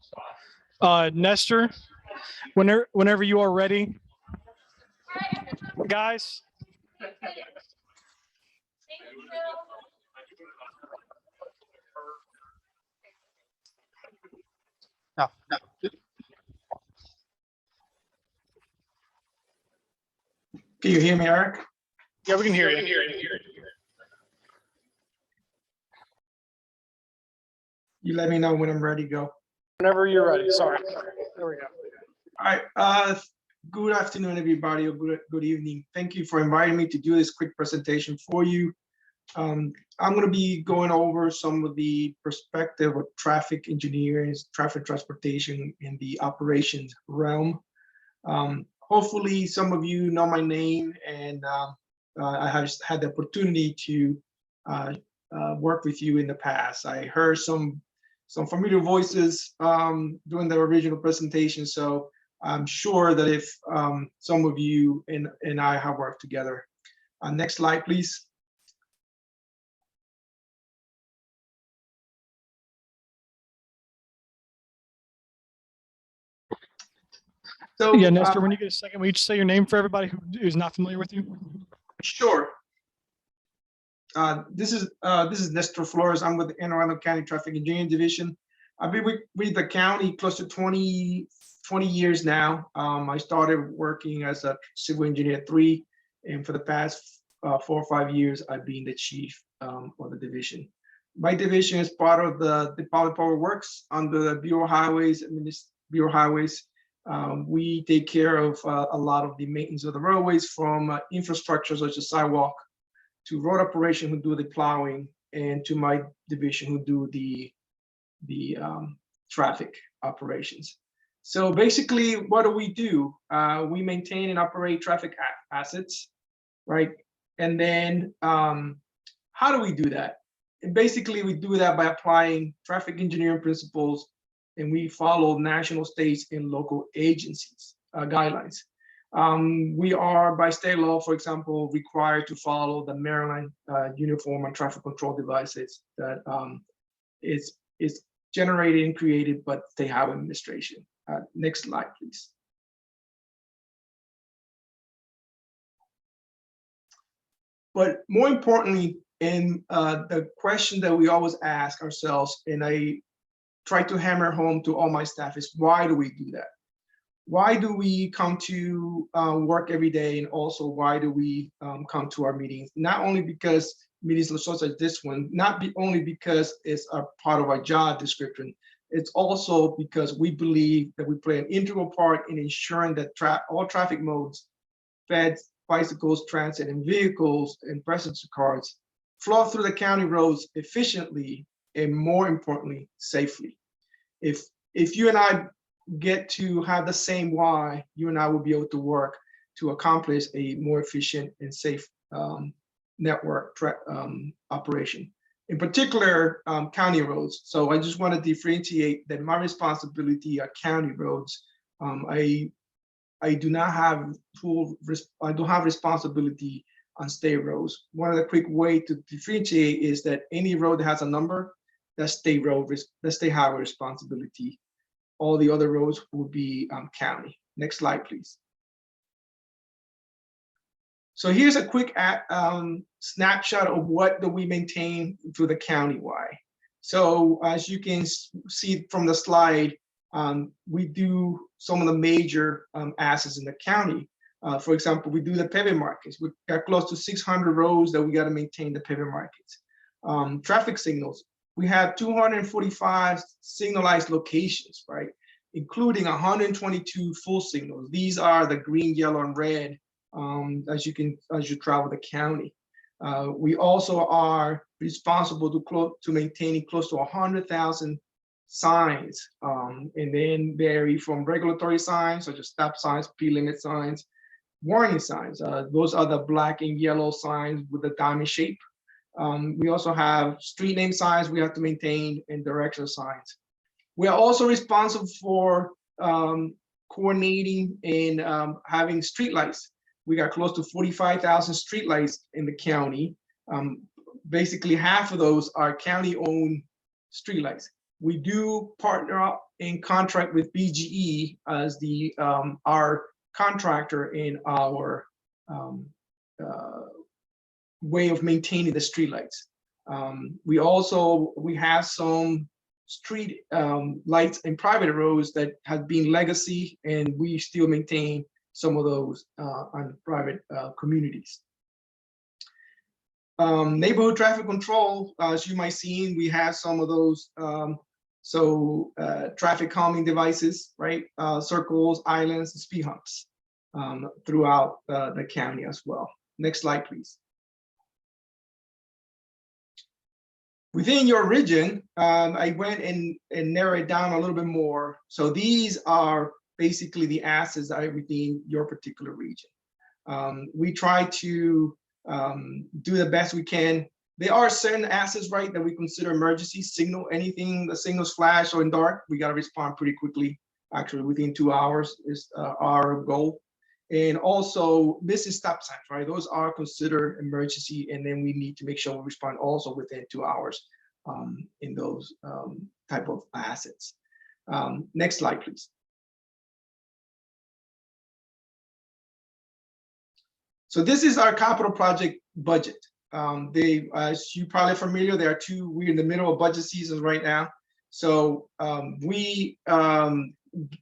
Nestor, whenever you are ready. Guys. No. Can you hear me, Eric? Yeah, we can hear you. You let me know when I'm ready to go. Whenever you're ready. Sorry. There we go. All right. Good afternoon, everybody, or good evening. Thank you for inviting me to do this quick presentation for you. I'm going to be going over some of the perspective of traffic engineering, traffic transportation in the operations realm. Hopefully, some of you know my name, and I have had the opportunity to work with you in the past. I heard some familiar voices during the original presentation, so I'm sure that if some of you and I have worked together. Next slide, please. So, Yeah, Nestor, when you get a second, will you just say your name for everybody who is not familiar with you? Sure. This is Nestor Flores. I'm with the Anne Arundel County Traffic Engineering Division. I've been with the county close to 20 years now. I started working as a civil engineer at 3, and for the past 4 or 5 years, I've been the chief of the division. My division is part of the Department of Public Works under the Bureau of Highways. We take care of a lot of the maintenance of the roadways, from infrastructure such as sidewalk to road operation, who do the plowing, and to my division, who do the traffic operations. So basically, what do? We maintain and operate traffic assets, right? And then how do we do that? And basically, we do that by applying traffic engineering principles, and we follow national, states, and local agencies guidelines. We are, by state law, for example, required to follow the Maryland Uniform on Traffic Control Devices that is generated and created by the Highway Administration. Next slide, please. But more importantly, in the question that we always ask ourselves, and I try to hammer home to all my staff, is why do we do that? Why do we come to work every day, and also why do we come to our meetings? Not only because meetings such as this one, only because it's a part of our job description, it's also because we believe that we play an integral part in ensuring that all traffic modes, feds, bicycles, transit, and vehicles, and passenger cars flow through the county roads efficiently and, more importantly, safely. If you and I get to have the same why, you and I will be able to work to accomplish a more efficient and safe network operation. In particular, county roads. So I just want to differentiate that my responsibility are county roads. I do not have responsibility on state roads. One of the quick way to differentiate is that any road that has a number, that's state highway responsibility. All the other roads will be county. Next slide, please. So here's a quick snapshot of what do we maintain through the county-wide. So as you can see from the slide, we do some of the major assets in the county. For example, we do the pavement markings. We've got close to 600 roads that we got to maintain the pavement markings. Traffic signals. We have 245 signalized locations, right? Including 122 full signals. These are the green, yellow, and red as you travel the county. We also are responsible to maintaining close to 100,000 signs, and then vary from regulatory signs such as stop signs, speed limit signs, warning signs. Those are the black and yellow signs with the diamond shape. We also have street name signs we have to maintain, and directional signs. We are also responsible for coordinating and having streetlights. We got close to 45,000 streetlights in the county. basically half of those are county-owned streetlights. We do partner up in contract with BGE as the our contractor in our way of maintaining the streetlights. We have some street lights in private roads that have been legacy, and we still maintain some of those on private communities. Neighborhood traffic control, as you might see, we have some of those. Traffic calming devices, right? Circles, islands, and speed humps throughout the county as well. Next slide, please. Within your region, I went and narrowed it down a little bit more. So these are basically the assets that are within your particular region. We try to do the best we can. There are certain assets, right, that we consider emergency signal. Anything the signals flash or in dark, we got to respond pretty quickly. Actually, within 2 hours is our goal. And also, this is stop signs, right? Those are considered emergency, and then we need to make sure we respond also within 2 hours in those type of assets. Next slide, please. So this is our capital project budget. As you probably familiar, there are two. We're in the middle of budget season right now. So we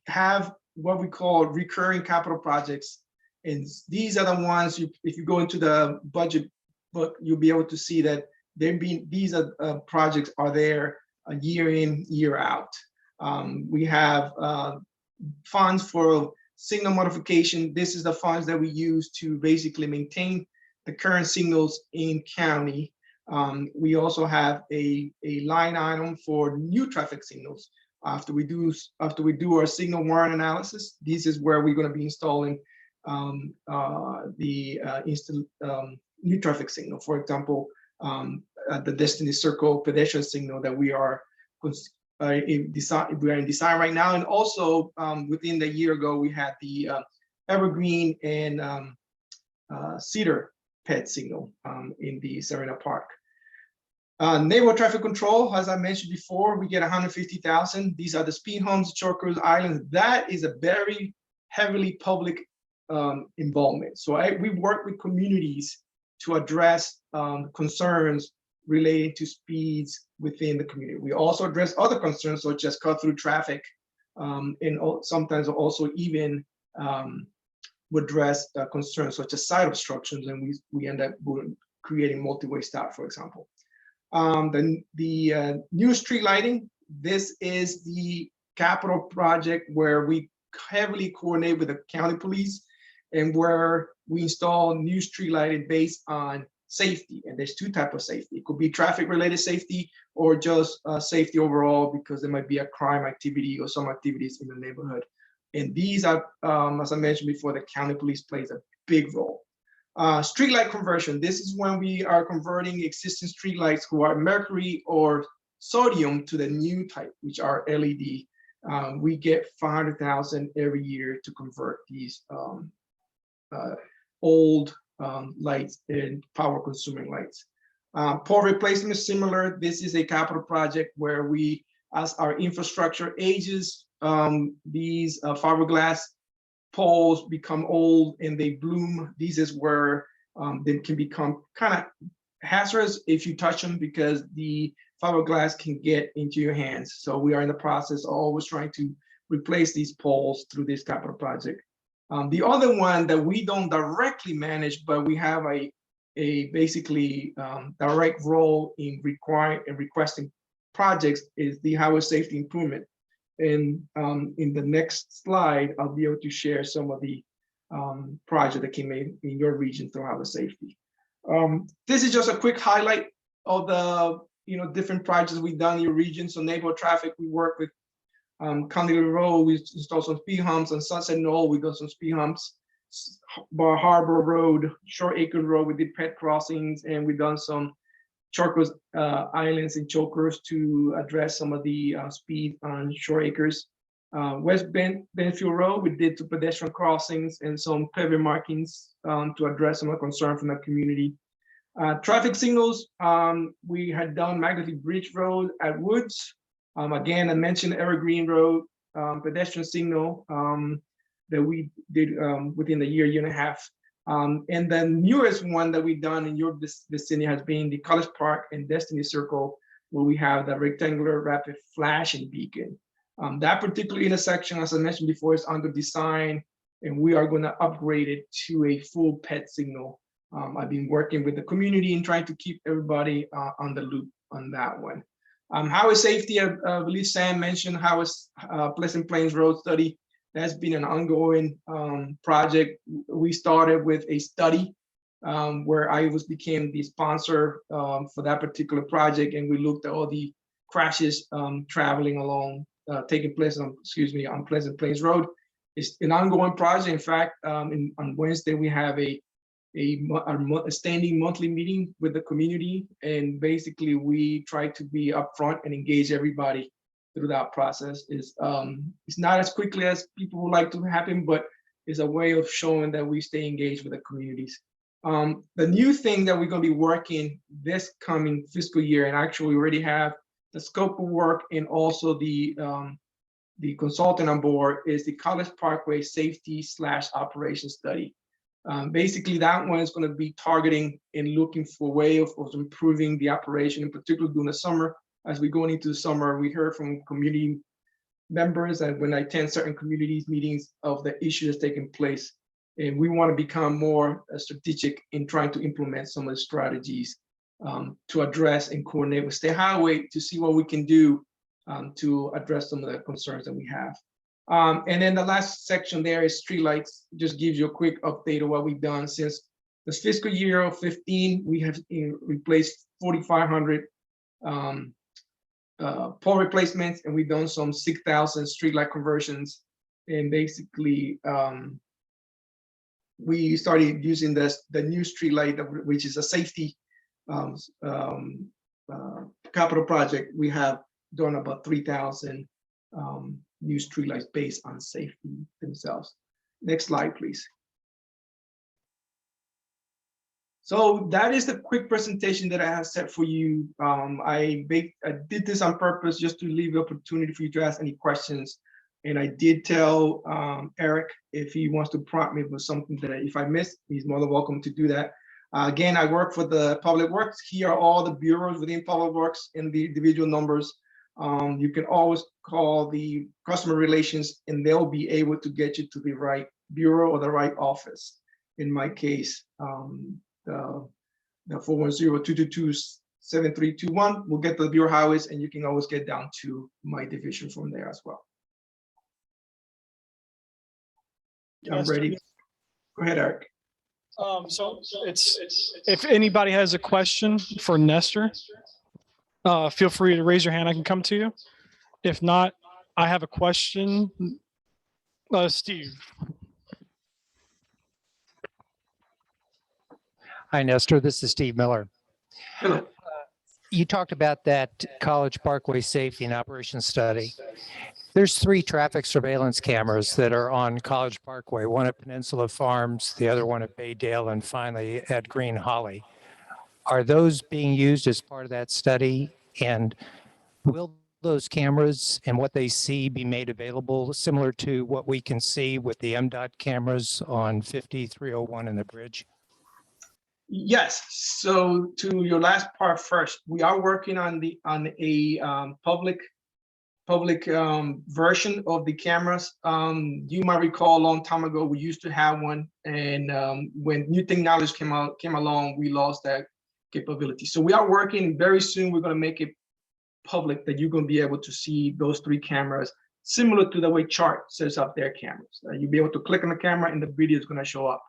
have what we call recurring capital projects. And these are the ones, if you go into the budget book, you'll be able to see that these are projects are there year in, year out. We have funds for signal modification. This is the funds that we use to basically maintain the current signals in county. We also have a line item for new traffic signals. After we do our signal warrant analysis, this is where we're going to be installing new traffic signal. For example, the Destiny Circle pedestrian signal that we are in design right now, and also within the year ago we had the Evergreen and Cedar pet signal in the Serena Park. Neighborhood traffic control, as I mentioned before, we get 150,000. These are the speed humps, chokers, islands. That is a very heavily public involvement. So we work with communities to address concerns related to speeds within the community. We also address other concerns such as cut through traffic, and sometimes also even would address concerns such as side obstructions, and we end up creating multi-way stop, for example. The new street lighting, this is the capital project where we heavily coordinate with the county police and where we install new street lighting based on safety. And there's two types of safety. It could be traffic related safety or just safety overall, because there might be a crime activity or some activities in the neighborhood. And these are, as I mentioned before, the county police plays a big role. Streetlight conversion. This is when we are converting existing streetlights who are mercury or sodium to the new type, which are LED. We get 500,000 every year to convert these old lights and power consuming lights. Pole replacement is similar. This is a capital project where we, as our infrastructure ages, these fiberglass poles become old and they bloom. This is where they can become kind of hazardous if you touch them, because the fiberglass can get into your hands. So we are in the process of always trying to replace these poles through this capital project. The other one that we don't directly manage, but we have a basically direct role in requesting projects, is the highway safety improvement. And in the next slide, I'll be able to share some of the projects that came in your region through highway safety. This is just a quick highlight of the different projects we've done in your region. So neighborhood traffic, we work with County Road, we installed some speed humps. On Sunset Knoll, we got some speed humps. Bar Harbor Road, Short Acre Road, we did pet crossings, and we've done some chokers, islands and chokers to address some of the speed on Shore Acres. West Benfield Road, we did 2 pedestrian crossings and some pavement markings to address some of the concern from the community. Traffic signals, we had done Magnetic Bridge Road at Woods. Again, I mentioned Evergreen Road pedestrian signal that we did within the year and a half. And the newest one that we've done in your vicinity has been the College Park and Destiny Circle, where we have the rectangular rapid flashing beacon. That particular intersection, as I mentioned before, is under design, and we are going to upgrade it to a full PET signal. I've been working with the community and trying to keep everybody on the loop on that one. Highway safety, I believe Sam mentioned how is Pleasant Plains Road study. That's been an ongoing project. We started with a study where I became the sponsor for that particular project, and we looked at all the crashes traveling along, taking place on, on Pleasant Plains Road. It's an ongoing project. In fact, on Wednesday we have a standing monthly meeting with the community, and basically we try to be upfront and engage everybody through that process. It's not as quickly as people would like to happen, but it's a way of showing that we stay engaged with the communities. The new thing that we're going to be working this coming fiscal year, and actually we already have the scope of work and also the consultant on board, is the College Parkway Safety / Operation Study. Basically, that one is going to be targeting and looking for a way of improving the operation, in particular during the summer. As we go into the summer, we heard from community members and when I attend certain communities meetings of the issues that's taking place. And we want to become more strategic in trying to implement some of the strategies to address and coordinate with State Highway to see what we can do to address some of the concerns that we have. And then the last section there is streetlights. Just gives you a quick update of what we've done since this fiscal year of 15. We have replaced 4,500 pole replacements, and we've done some 6,000 streetlight conversions. And basically, we started using the new streetlight, which is a safety capital project. We have done about 3,000 new streetlights based on safety themselves. Next slide, please. So that is the quick presentation that I have set for you. I did this on purpose just to leave the opportunity for you to ask any questions. And I did tell Eric if he wants to prompt me with something that if I missed, he's more than welcome to do that. Again, I work for the Public Works. Here are all the bureaus within Public Works and the individual numbers. You can always call the customer relations and they'll be able to get you to the right bureau or the right office. In my case, the 410-222-7321 will get to the Bureau Highways, and you can always get down to my division from there as well. I'm ready. Go ahead, Eric. So it's if anybody has a question for Nestor, feel free to raise your hand. I can come to you. If not, I have a question. Steve. Hi, Nestor. This is Steve Miller. Hello. You talked about that College Parkway Safety and Operations Study. There's 3 traffic surveillance cameras that are on College Parkway, one at Peninsula Farms, the other one at Baydale, and finally at Green Holly. Are those being used as part of that study? And will those cameras and what they see be made available similar to what we can see with the MDOT cameras on 5301 and the bridge? Yes. So to your last part first, we are working on a public version of the cameras. You might recall a long time ago we used to have one, and when new technology came along, we lost that capability. So we are working very soon. We're going to make it public that you're going to be able to see those 3 cameras, similar to the way Chart sets up their cameras. You'll be able to click on the camera and the video is going to show up.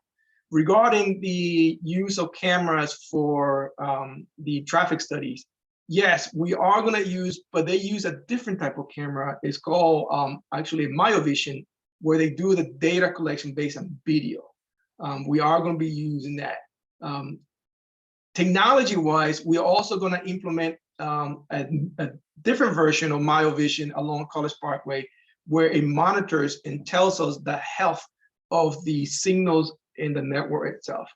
Regarding the use of cameras for the traffic studies, yes, we are going to use, but they use a different type of camera. It's called actually Microtransit, where they do the data collection based on video. We are going to be using that. Technology-wise, we're also going to implement a different version of Microtransit along College Parkway, where it monitors and tells us the health of the signals in the network itself.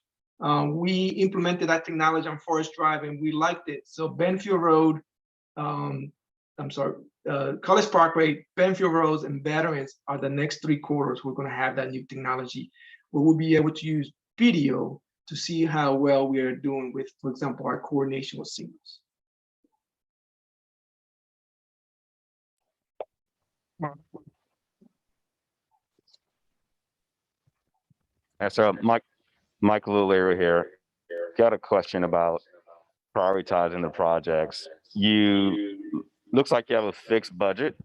We implemented that technology on Forest Drive and we liked it. So Benfield Road, College Parkway, Benfield Roads, and Veterans are the next 3 quarters. We're going to have that new technology where we'll be able to use video to see how well we are doing with, for example, our coordination with signals. So Michael O'Leary here. Got a question about prioritizing the projects. Looks like you have a fixed budget,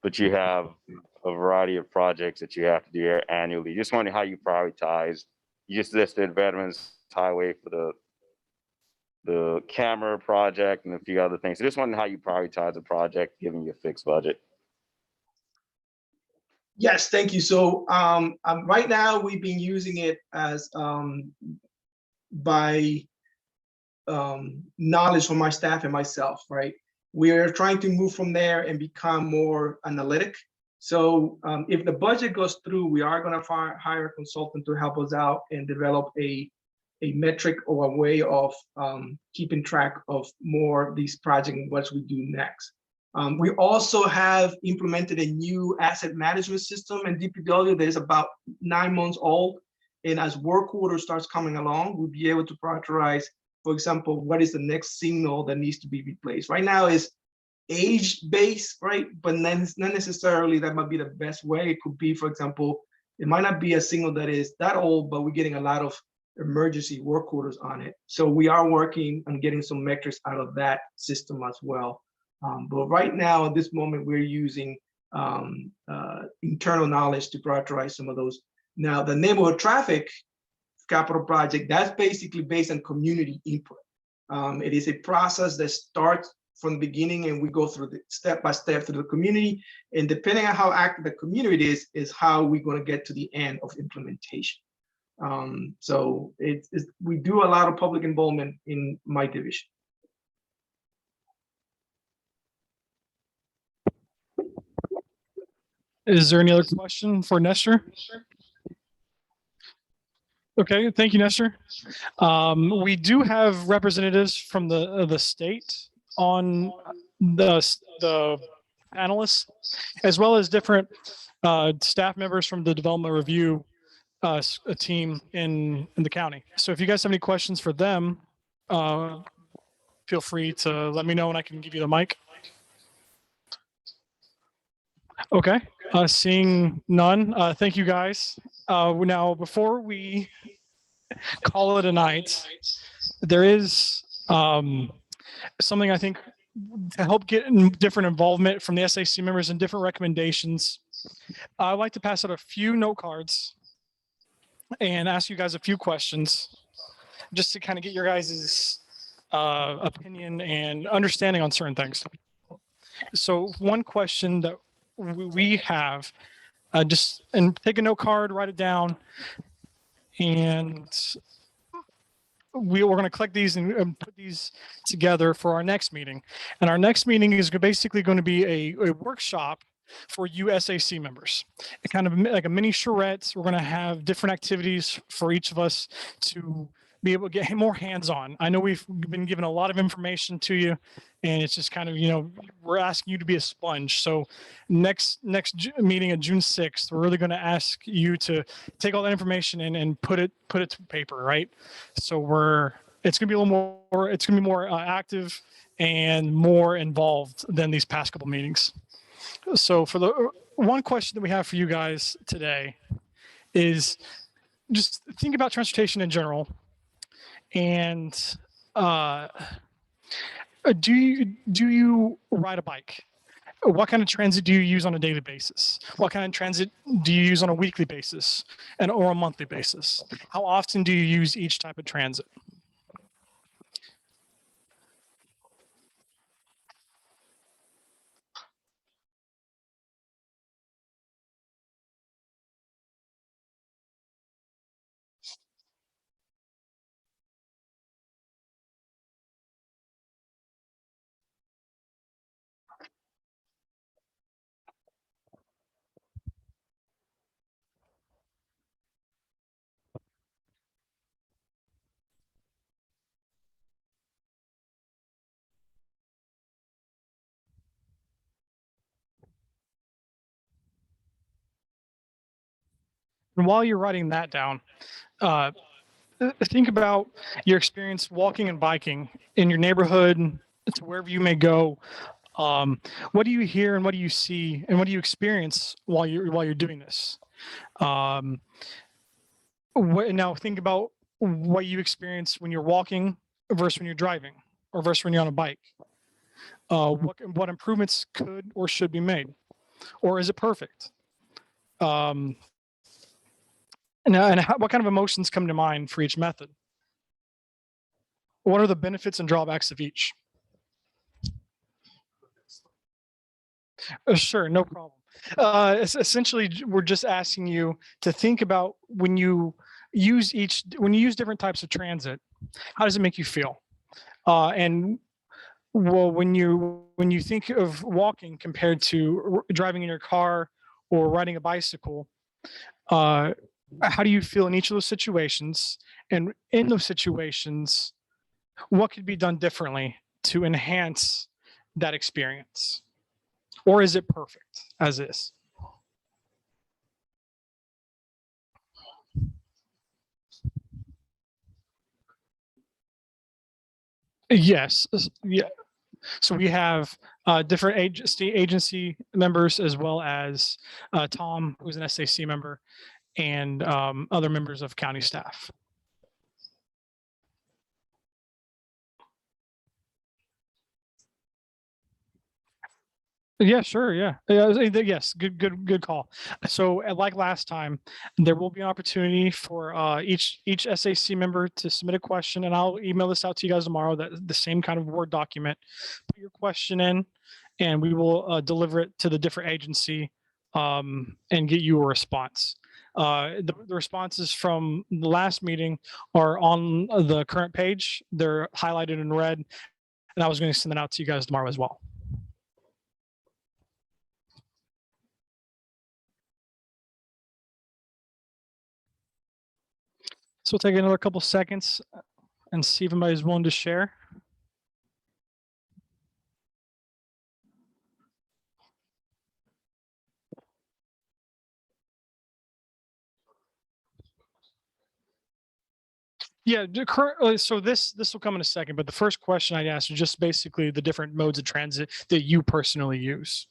but you have a variety of projects that you have to do annually. Just wondering how you prioritize. You just listed Veterans Highway for the camera project and a few other things. So just wondering how you prioritize a project given your fixed budget. Yes, thank you. So right now we've been using it as by knowledge from my staff and myself, right? We're trying to move from there and become more analytic. So if the budget goes through, we are going to hire a consultant to help us out and develop a metric or a way of keeping track of more of these projects and what we do next. We also have implemented a new asset management system in DPW that is about 9 months old. And as work order starts coming along, we'll be able to prioritize, for example, what is the next signal that needs to be replaced. Right now is age-based, right? But not necessarily that might be the best way. It could be, for example, it might not be a signal that is that old, but we're getting a lot of emergency work orders on it. So we are working on getting some metrics out of that system as well. But right now, at this moment, we're using internal knowledge to prioritize some of those. Now, the neighborhood traffic capital project, that's basically based on community input. It is a process that starts from the beginning and we go through the step by step through the community. And depending on how active the community is how we're going to get to the end of implementation. So we do a lot of public involvement in my division. Is there any other question for Nestor? Okay, thank you, Nestor. We do have representatives from the state on the panelists, as well as different staff members from the development review team in the county. So if you guys have any questions for them, feel free to let me know and I can give you the mic. Okay, seeing none, thank you guys. Now, before we call it a night, there is something I think to help get different involvement from the SAC members and different recommendations. I'd like to pass out a few note cards and ask you guys a few questions just to kind of get your guys' opinion and understanding on certain things. So one question that we have, just and take a note card, write it down, and we're going to collect these and put these together for our next meeting. And our next meeting is basically going to be a workshop for you SAC members. It kind of like a mini charrette. We're going to have different activities for each of us to be able to get more hands-on. I know we've been given a lot of information to you, and it's just kind of, we're asking you to be a sponge. So next meeting on June 6th, we're really going to ask you to take all that information and put it to paper, right? So it's going to be a little more, it's going to be more active and more involved than these past couple meetings. So for the one question that we have for you guys today is just think about transportation in general. And do you ride a bike? What kind of transit do you use on a daily basis? What kind of transit do you use on a weekly basis or a monthly basis? How often do you use each type of transit? And while you're writing that down, think about your experience walking and biking in your neighborhood to wherever you may go. What do you hear and what do you see and what do you experience while you're doing this? Now think about what you experience when you're walking versus when you're driving or versus when you're on a bike. What improvements could or should be made, or is it perfect? And what kind of emotions come to mind for each method? What are the benefits and drawbacks of each? Sure, no problem. Essentially, we're just asking you to think about when you use different types of transit, how does it make you feel? And well, when you think of walking compared to driving in your car or riding a bicycle, how do you feel in each of those situations? And in those situations, what could be done differently to enhance that experience? Or is it perfect as is? Yes. Yeah. So we have different state agency members as well as Tom, who's an SAC member, and other members of county staff. Yeah, sure. Yeah. Yes. Good call. So like last time, there will be an opportunity for each SAC member to submit a question, and I'll email this out to you guys tomorrow. That the same kind of Word document. Put your question in, and we will deliver it to the different agency and get you a response. The responses from the last meeting are on the current page. They're highlighted in red, and I was going to send that out to you guys tomorrow as well. So we'll take another couple seconds and see if anybody's willing to share. Yeah, so this will come in a second, but the first question I'd ask is just basically the different modes of transit that you personally use.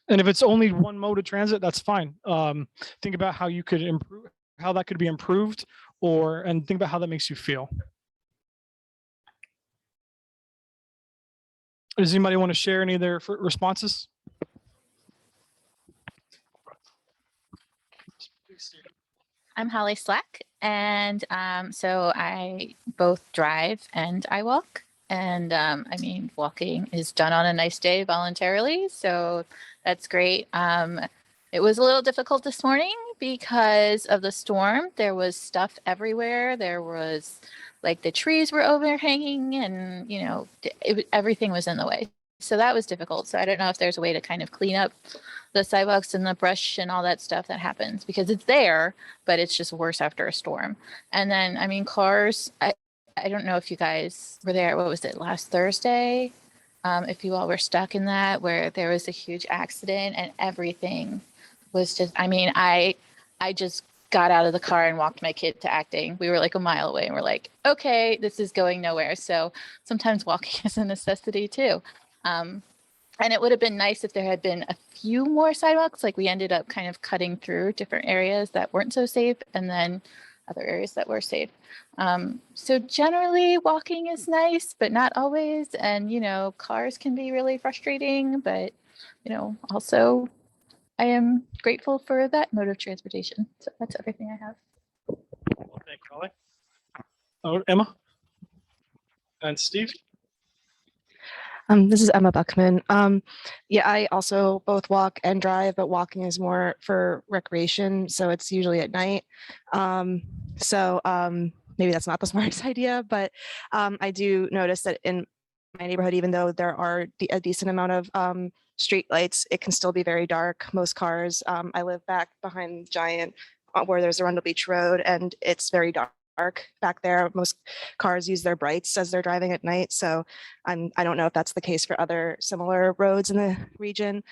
And if it's only one mode of transit, that's fine. Think about how you could improve, how that could be improved, and think about how that makes you feel. Does anybody want to share any of their responses? I'm Holly Slack, and so I both drive and I walk. And I mean, walking is done on a nice day voluntarily, so that's great. It was a little difficult this morning because of the storm. There was stuff everywhere. There was like the trees were overhanging, and you know, everything was in the way. So that was difficult. So I don't know if there's a way to kind of clean up the sidewalks and the brush and all that stuff that happens, because it's there, but it's just worse after a storm. And then, I mean, cars, I don't know if you guys were there, what was it, last Thursday? If you all were stuck in that, where there was a huge accident and everything was just, I mean, I just got out of the car and walked my kid to acting. We were like a mile away and we're like, okay, this is going nowhere. So sometimes walking is a necessity too. And it would have been nice if there had been a few more sidewalks. Like we ended up kind of cutting through different areas that weren't so safe, and then other areas that were safe. So generally walking is nice, but not always. And, you know, cars can be really frustrating, but, you know, also I am grateful for that mode of transportation. So that's everything I have. Thank you, Holly. Oh, Emma? And Steve? This is Emma Buckman. Yeah, I also both walk and drive, but walking is more for recreation. So it's usually at night. Maybe that's not the smartest idea, but I do notice that in my neighborhood, even though there are a decent amount of street lights, it can still be very dark. Most cars, I live back behind Giant where there's Arundel Beach Road, and it's very dark back there. Most cars use their brights as they're driving at night. So I don't know if that's the case for other similar roads in the region.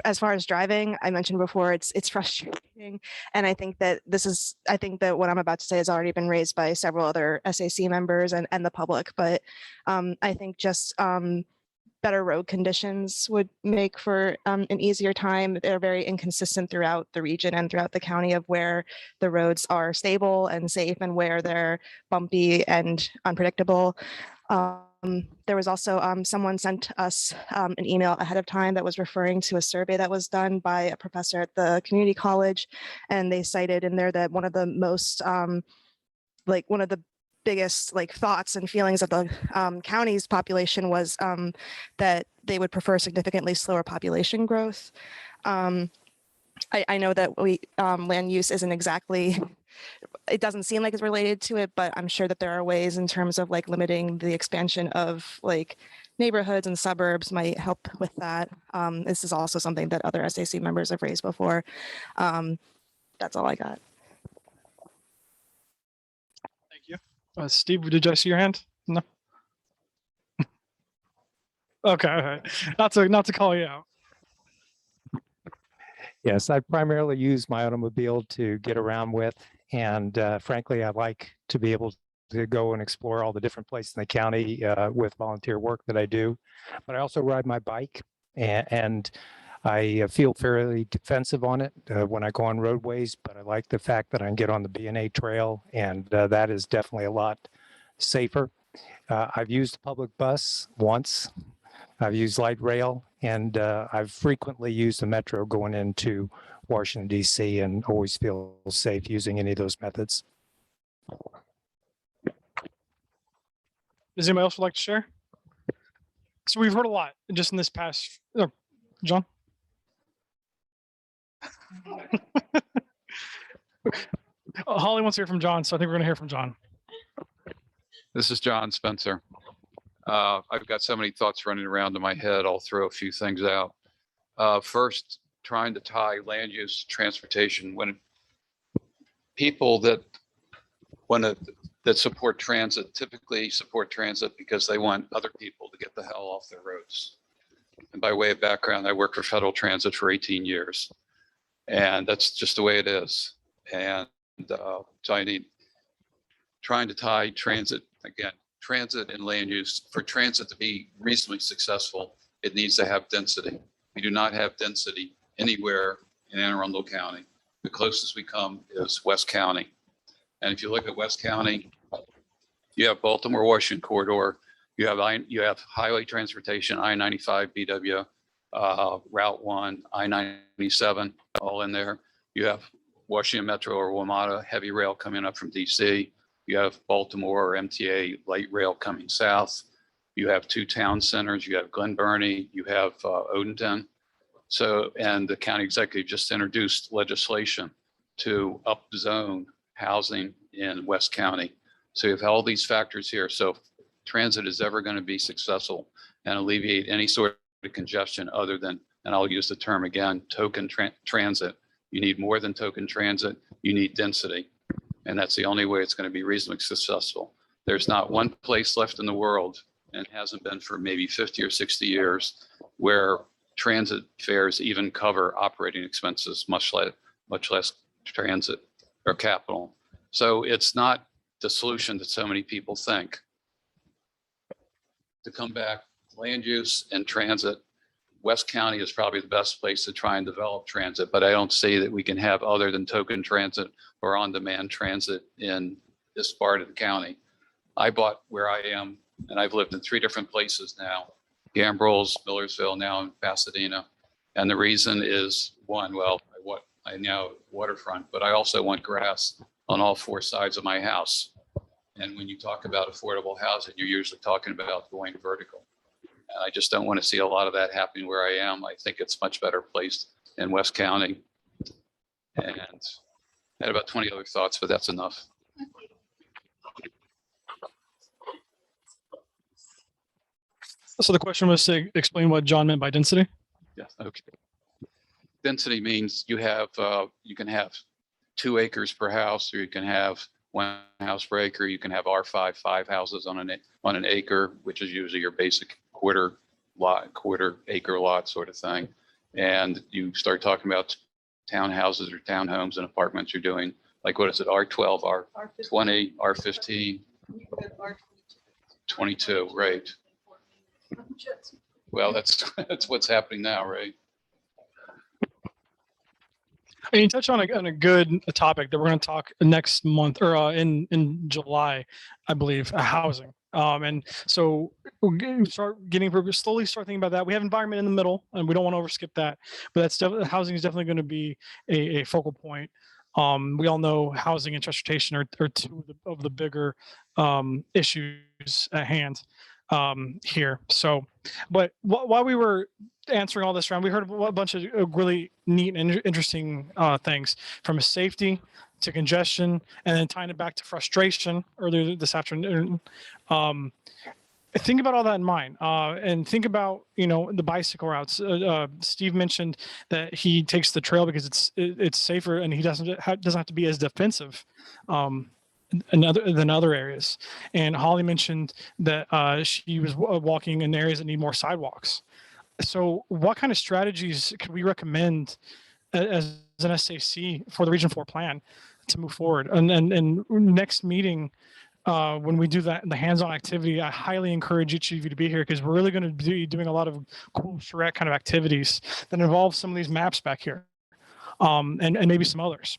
as far as driving, I mentioned before, it's frustrating. And I think that what I'm about to say has already been raised by several other SAC members and the public. But I think just better road conditions would make for an easier time. They're very inconsistent throughout the region and throughout the county of where the roads are stable and safe and where they're bumpy and unpredictable. There was also someone sent us an email ahead of time that was referring to a survey that was done by a professor at the community college. And they cited in there that one of the most one of the biggest thoughts and feelings of the county's population was that they would prefer significantly slower population growth. I know that land use isn't exactly, it doesn't seem like it's related to it, but I'm sure that there are ways in terms of limiting the expansion of neighborhoods and suburbs might help with that. This is also something that other SAC members have raised before. That's all I got. Thank you. Steve, did I see your hand? No. Okay, all right. Not to call you out. Yes, I primarily use my automobile to get around with. And frankly, I like to be able to go and explore all the different places in the county with volunteer work that I do. But I also ride my bike and I feel fairly defensive on it when I go on roadways, but I like the fact that I can get on the B&A trail, and that is definitely a lot safer. I've used the public bus once. I've used light rail, and I've frequently used the metro going into Washington, D.C., and always feel safe using any of those methods. Does anybody else would like to share? So we've heard a lot just in this past, John? Holly wants to hear from John, so I think we're going to hear from John. This is John Spencer. I've got so many thoughts running around in my head. I'll throw a few things out. First, trying to tie land use to transportation. When people that support transit typically support transit because they want other people to get the hell off their roads. And by way of background, I worked for Federal Transit for 18 years. And that's just the way it is. And so I need trying to tie transit, again, transit and land use. For transit to be reasonably successful, it needs to have density. We do not have density anywhere in Anne Arundel County. The closest we come is West County. And if you look at West County, you have Baltimore Washington corridor, you have highway transportation, I-95, BW, Route 1, I-97, all in there. You have Washington Metro or WMATA heavy rail coming up from DC. You have Baltimore or MTA light rail coming south. You have two town centers. You have Glen Burnie. You have Odenton. So, and the county executive just introduced legislation to upzone housing in West County. So you have all these factors here. So if transit is ever going to be successful and alleviate any sort of congestion other than, and I'll use the term again, token transit. You need more than token transit. You need density. And that's the only way it's going to be reasonably successful. There's not one place left in the world, and hasn't been for maybe 50 or 60 years, where transit fares even cover operating expenses, much less transit or capital. So it's not the solution that so many people think. To come back, land use and transit, West County is probably the best place to try and develop transit, but I don't see that we can have other than token transit or on-demand transit in this part of the county. I bought where I am, and I've lived in 3 different places now, Gambrills, Millersville, now in Pasadena. And the reason is, one, well, I now waterfront, but I also want grass on all 4 sides of my house. And when you talk about affordable housing, you're usually talking about going vertical. And I just don't want to see a lot of that happening where I am. I think it's much better placed in West County. And I had about 20 other thoughts, but that's enough. So the question was to explain what John meant by density. Yes. Okay. Density means you can have 2 acres per house, or you can have 1 house per acre. You can have R5, 5 houses on an acre, which is usually your basic quarter acre lot sort of thing. and you start talking about townhouses or townhomes and apartments, you're doing, like, what is it, R12, R20, R15, 22, right? Well, that's what's happening now, right? And you touch on a good topic that we're going to talk next month or in July, I believe, housing. And so we'll slowly start thinking about that. We have environment in the middle, and we don't want to overskip that. But that's definitely, housing is definitely going to be a focal point. We all know housing and transportation are two of the bigger issues at hand here. So, but while we were answering all this round, we heard a bunch of really neat and interesting things, from safety to congestion, and then tying it back to frustration earlier this afternoon. Think about all that in mind, and think about, the bicycle routes. Steve mentioned that he takes the trail because it's safer, and he doesn't have to be as defensive than other areas. And Holly mentioned that she was walking in areas that need more sidewalks. So what kind of strategies could we recommend as an SAC for the Region 4 plan to move forward? And next meeting, when we do the hands-on activity, I highly encourage each of you to be here, because we're really going to be doing a lot of cool charrette kind of activities that involve some of these maps back here, and maybe some others.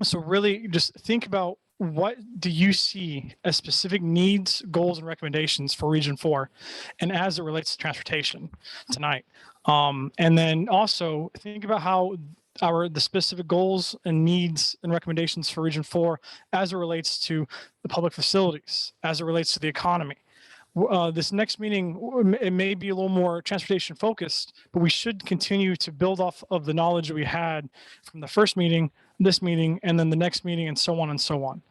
So really just think about, what do you see as specific needs, goals, and recommendations for Region 4, and as it relates to transportation tonight. And then also think about how the specific goals and needs and recommendations for Region 4 as it relates to the public facilities, as it relates to the economy. This next meeting, it may be a little more transportation focused, but we should continue to build off of the knowledge that we had from the first meeting, this meeting, and then the next meeting, and so on and so on.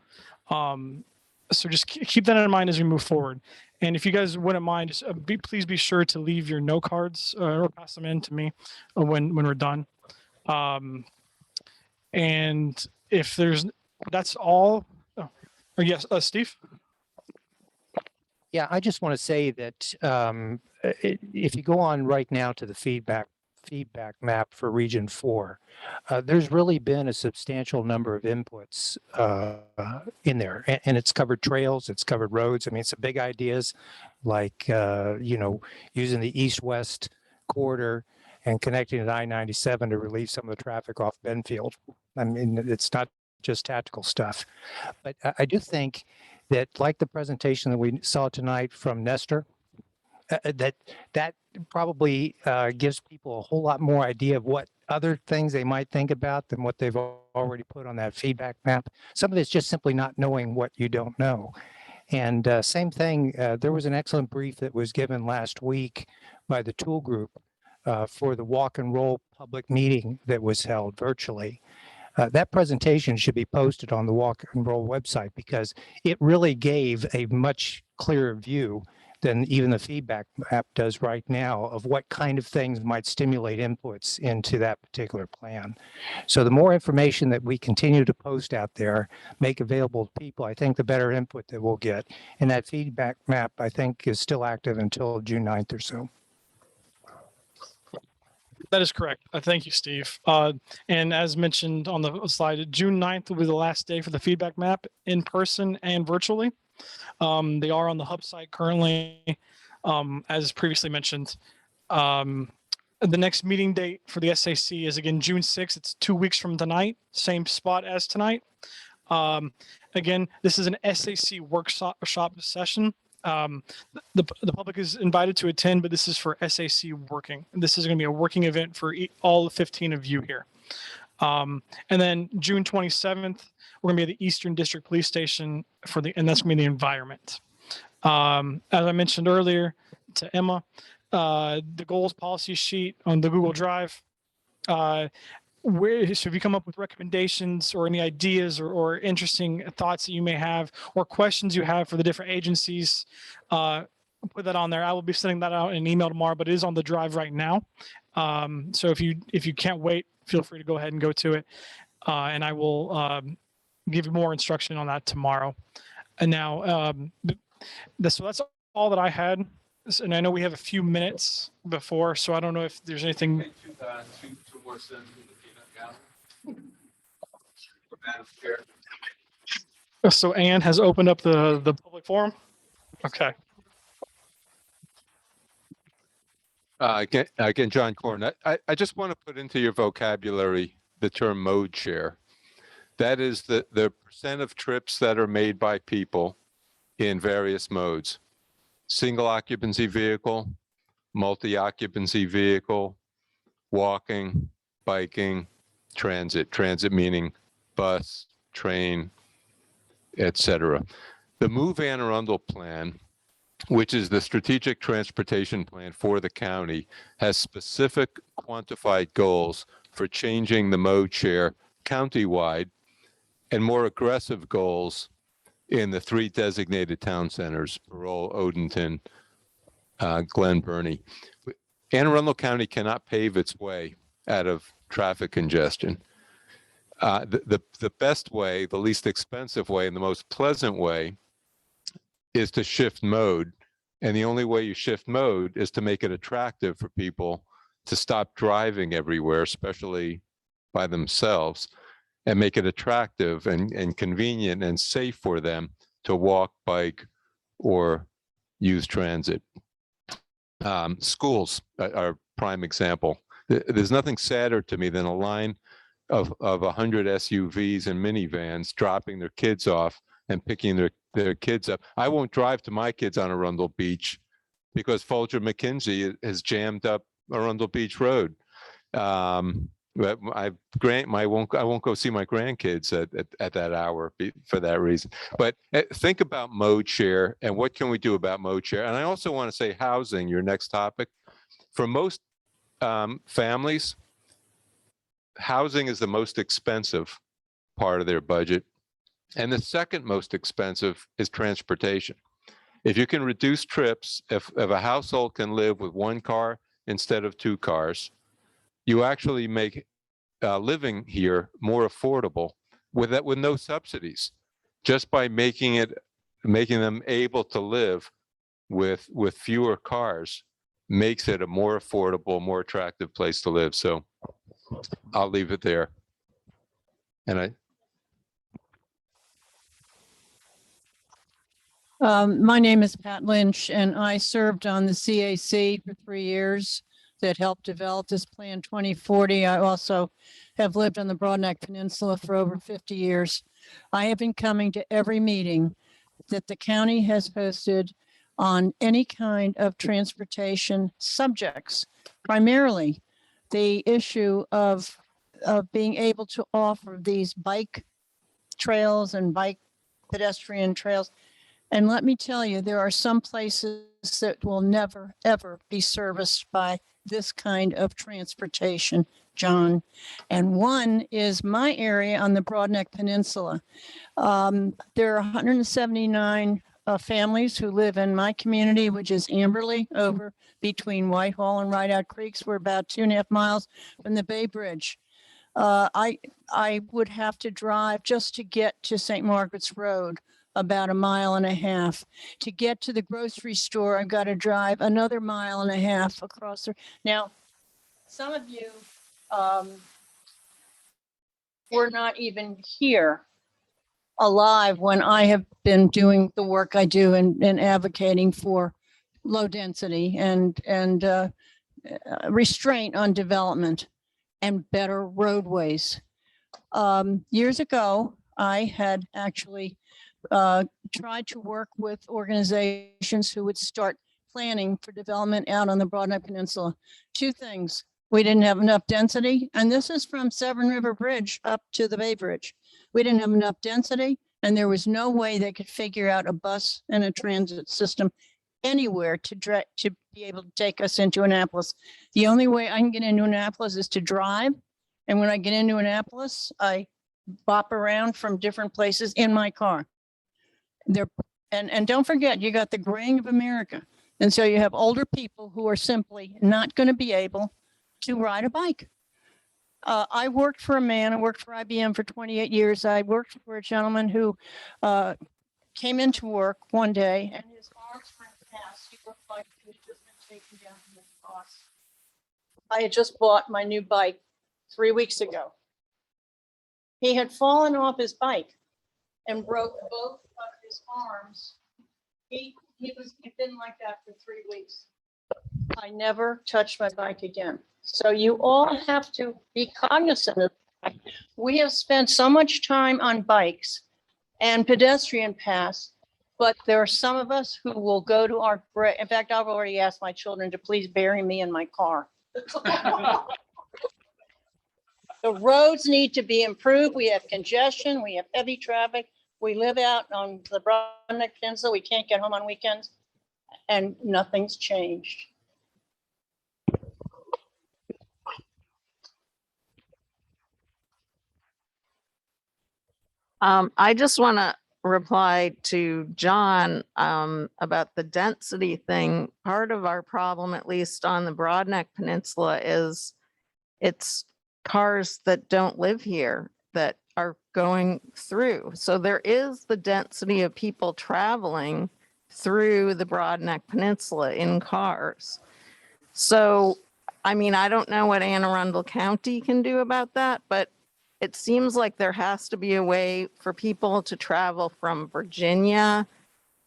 So just keep that in mind as we move forward. And if you guys wouldn't mind, just please be sure to leave your note cards or pass them in to me when we're done. And if that's all. Oh, yes, Steve. Yeah, I just want to say that if you go on right now to the feedback map for Region 4, there's really been a substantial number of inputs in there, and it's covered trails, it's covered roads. I mean, it's big ideas like, using the east-west corridor and connecting to I-97 to relieve some of the traffic off Benfield. I mean, it's not just tactical stuff, but I do think that, like the presentation that we saw tonight from Nestor, that probably gives people a whole lot more idea of what other things they might think about than what they've already put on that feedback map. Some of it's just simply not knowing what you don't know. And same thing, there was an excellent brief that was given last week by the tool group for the walk and roll public meeting that was held virtually. That presentation should be posted on the Walk and Roll website, because it really gave a much clearer view than even the feedback map does right now of what kind of things might stimulate inputs into that particular plan. So the more information that we continue to post out there, make available to people, I think the better input that we'll get. And that feedback map, I think, is still active until June 9th or so. That is correct. Thank you, Steve. And as mentioned on the slide, June 9th will be the last day for the feedback map, in person and virtually. They are on the hub site currently, as previously mentioned. The next meeting date for the SAC is, again, June 6th. It's 2 weeks from tonight, same spot as tonight. Again, this is an SAC workshop session. The public is invited to attend, but this is for SAC working. This is going to be a working event for all 15 of you here. And then June 27th, we're going to be at the Eastern District Police Station and that's going to be the environment. As I mentioned earlier to Emma, the goals policy sheet on the Google Drive. So if you come up with recommendations or any ideas or interesting thoughts that you may have, or questions you have for the different agencies, put that on there. I will be sending that out in an email tomorrow, but it is on the drive right now. So if you can't wait, feel free to go ahead and go to it. And I will give you more instruction on that tomorrow. And now, so that's all that I had. And I know we have a few minutes before, so I don't know if there's anything. So Anne has opened up the public forum. Okay. Again, John Corn, I just want to put into your vocabulary the term mode share. That is the percent of trips that are made by people in various modes. Single occupancy vehicle, multi-occupancy vehicle, walking, biking, transit. Transit meaning bus, train, etc. The Move Anne Arundel plan, which is the strategic transportation plan for the county, has specific quantified goals for changing the mode share countywide and more aggressive goals in the 3 designated town centers, Parole, Odenton, Glen Burnie. Anne Arundel County cannot pave its way out of traffic congestion. The best way, the least expensive way, and the most pleasant way is to shift mode. And the only way you shift mode is to make it attractive for people to stop driving everywhere, especially by themselves, and make it attractive and convenient and safe for them to walk, bike, or use transit. Schools are a prime example. There's nothing sadder to me than a line of 100 SUVs and minivans dropping their kids off and picking their kids up. I won't drive to my kids on Arundel Beach because Folger McKinsey has jammed up Arundel Beach Road. But I won't go see my grandkids at that hour for that reason. But think about mode share and what can we do about mode share. And I also want to say housing, your next topic. For most families, housing is the most expensive part of their budget. And the second most expensive is transportation. If you can reduce trips, if a household can live with 1 car instead of 2 cars, you actually make living here more affordable with no subsidies, just by making them able to live with fewer cars makes it a more affordable, more attractive place to live. So I'll leave it there. And my name is Pat Lynch, and I served on the CAC for 3 years that helped develop this Plan 2040. I also have lived on the Broadneck Peninsula for over 50 years. I have been coming to every meeting that the county has hosted on any kind of transportation subjects, primarily the issue of being able to offer these bike trails and bike pedestrian trails. And let me tell you, there are some places that will never, ever be serviced by this kind of transportation, John. And one is my area on the Broadneck Peninsula. There are 179 families who live in my community, which is Amberley, over between Whitehall and Rideout Creeks. We're about 2.5 miles from the Bay Bridge. I would have to drive just to get to St. Margaret's Road about 1.5 miles. To get to the grocery store, I've got to drive another 1.5 miles across there. Now, some of you were not even here alive when I have been doing the work I do and advocating for low density and restraint on development and better roadways. Years ago, I had actually tried to work with organizations who would start planning for development out on the Broadneck Peninsula. 2 things. We didn't have enough density, and this is from Severn River Bridge up to the Bay Bridge. We didn't have enough density, and there was no way they could figure out a bus and a transit system anywhere to be able to take us into Annapolis. The only way I can get into Annapolis is to drive, and when I get into Annapolis, I bop around from different places in my car. And don't forget, you got the graying of America. And so you have older people who are simply not going to be able to ride a bike. I worked for a man, I worked for IBM for 28 years. I worked for a gentleman who came into work one day and his arms were in a cast. He looked like he was I had just bought my new bike 3 weeks ago. He had fallen off his bike and broke both of his arms. He'd been like that for 3 weeks. I never touched my bike again. So you all have to be cognizant of that. We have spent so much time on bikes and pedestrian paths, but there are some of us who will go to our, in fact, I've already asked my children to please bury me in my car. The roads need to be improved. We have congestion, we have heavy traffic. We live out on the Broadneck Peninsula. We can't get home on weekends and nothing's changed. I just want to reply to John about the density thing. Part of our problem, at least on the Broadneck Peninsula, is it's cars that don't live here that are going through. So there is the density of people traveling through the Broadneck Peninsula in cars. So, I mean, I don't know what Anne Arundel County can do about that, but it seems like there has to be a way for people to travel from Virginia,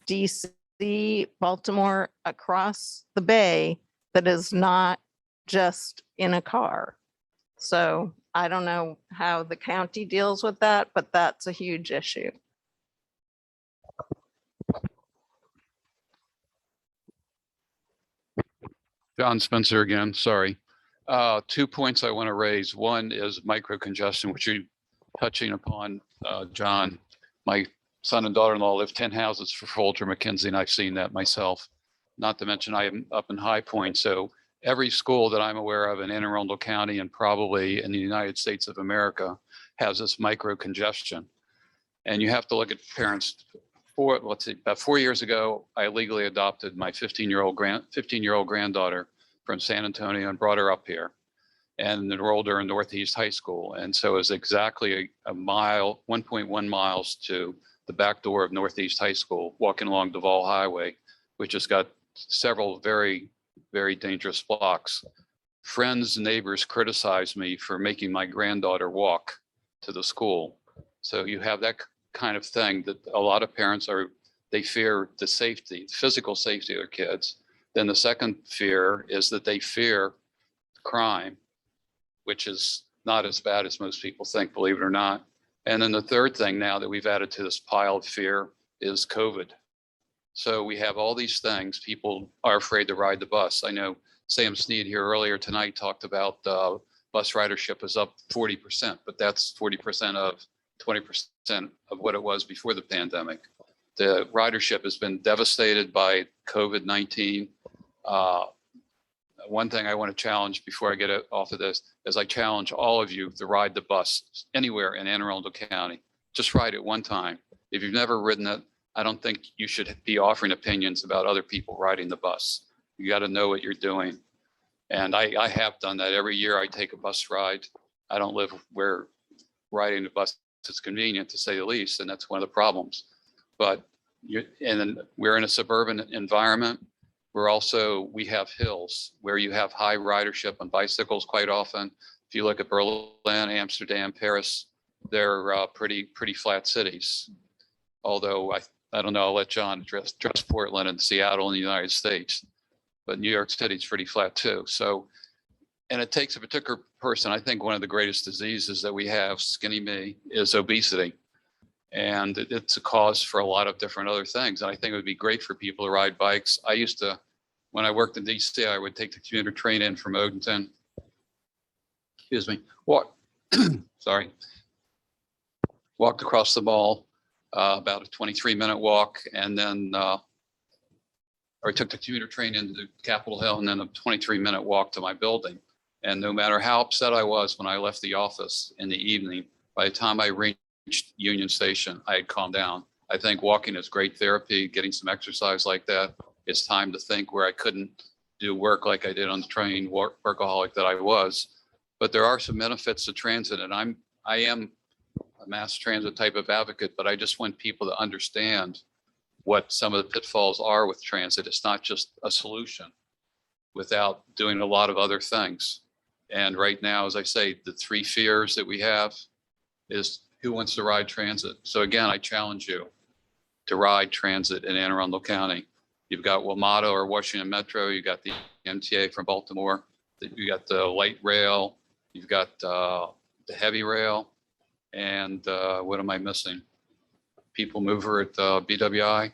DC, Baltimore, across the bay that is not just in a car. So I don't know how the county deals with that, but that's a huge issue. John Spencer again, sorry. 2 points I want to raise. One is micro congestion, which you're touching upon, John. My son and daughter-in-law live 10 houses for Folger McKenzie, and I've seen that myself. Not to mention I am up in High Point. So every school that I'm aware of in Anne Arundel County and probably in the United States of America has this micro congestion. And you have to look at parents. About 4 years ago, I legally adopted my 15-year-old granddaughter from San Antonio and brought her up here and enrolled her in Northeast High School. And so it was exactly a mile, 1.1 miles to the back door of Northeast High School, walking along Duval Highway, which has got several very, very dangerous blocks. Friends and neighbors criticized me for making my granddaughter walk to the school. So you have that kind of thing that a lot of parents they fear the safety, physical safety of their kids. Then the second fear is that they fear crime, which is not as bad as most people think, believe it or not. And then the third thing now that we've added to this pile of fear is COVID. So we have all these things. People are afraid to ride the bus. I know Sam Snead here earlier tonight talked about bus ridership is up 40%, but that's 40% of 20% of what it was before the pandemic. The ridership has been devastated by COVID-19. One thing I want to challenge before I get off of this is I challenge all of you to ride the bus anywhere in Anne Arundel County. Just ride it one time. If you've never ridden it, I don't think you should be offering opinions about other people riding the bus. You got to know what you're doing. And I have done that. Every year I take a bus ride. I don't live where riding the bus is convenient, to say the least, and that's one of the problems. But we're in a suburban environment. We have hills where you have high ridership on bicycles quite often. If you look at Berlin, Amsterdam, Paris, they're pretty flat cities. Although I don't know, I'll let John address Portland and Seattle in the United States, but New York City's pretty flat too. So, and it takes a particular person. I think one of the greatest diseases that we have, skinny me, is obesity. And it's a cause for a lot of different other things. And I think it would be great for people to ride bikes. I used to, when I worked in DC, I would take the commuter train in from Odenton. Walked across the mall, about a 23-minute walk, and then, or I took the commuter train into Capitol Hill and then a 23-minute walk to my building. And no matter how upset I was when I left the office in the evening, by the time I reached Union Station, I had calmed down. I think walking is great therapy, getting some exercise like that. It's time to think where I couldn't do work like I did on the train, workaholic that I was. But there are some benefits to transit, and I am a mass transit type of advocate, but I just want people to understand what some of the pitfalls are with transit. It's not just a solution without doing a lot of other things. And right now, as I say, the three fears that we have is who wants to ride transit? So again, I challenge you to ride transit in Anne Arundel County. You've got WMATA or Washington Metro, you got the MTA from Baltimore, you got the light rail, you've got the heavy rail, and what am I missing? People mover at BWI.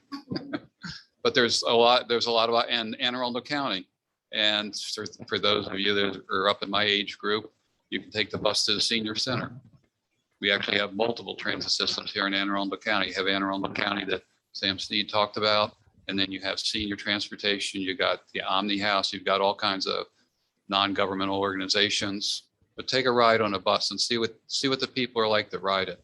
But there's a lot about Anne Arundel County. And for those of you that are up in my age group, you can take the bus to the senior center. We actually have multiple transit systems here in Anne Arundel County. You have Anne Arundel County that Sam Snead talked about, and then you have senior transportation. You got the Omni House. You've got all kinds of non-governmental organizations. But take a ride on a bus and see what the people are like that ride it.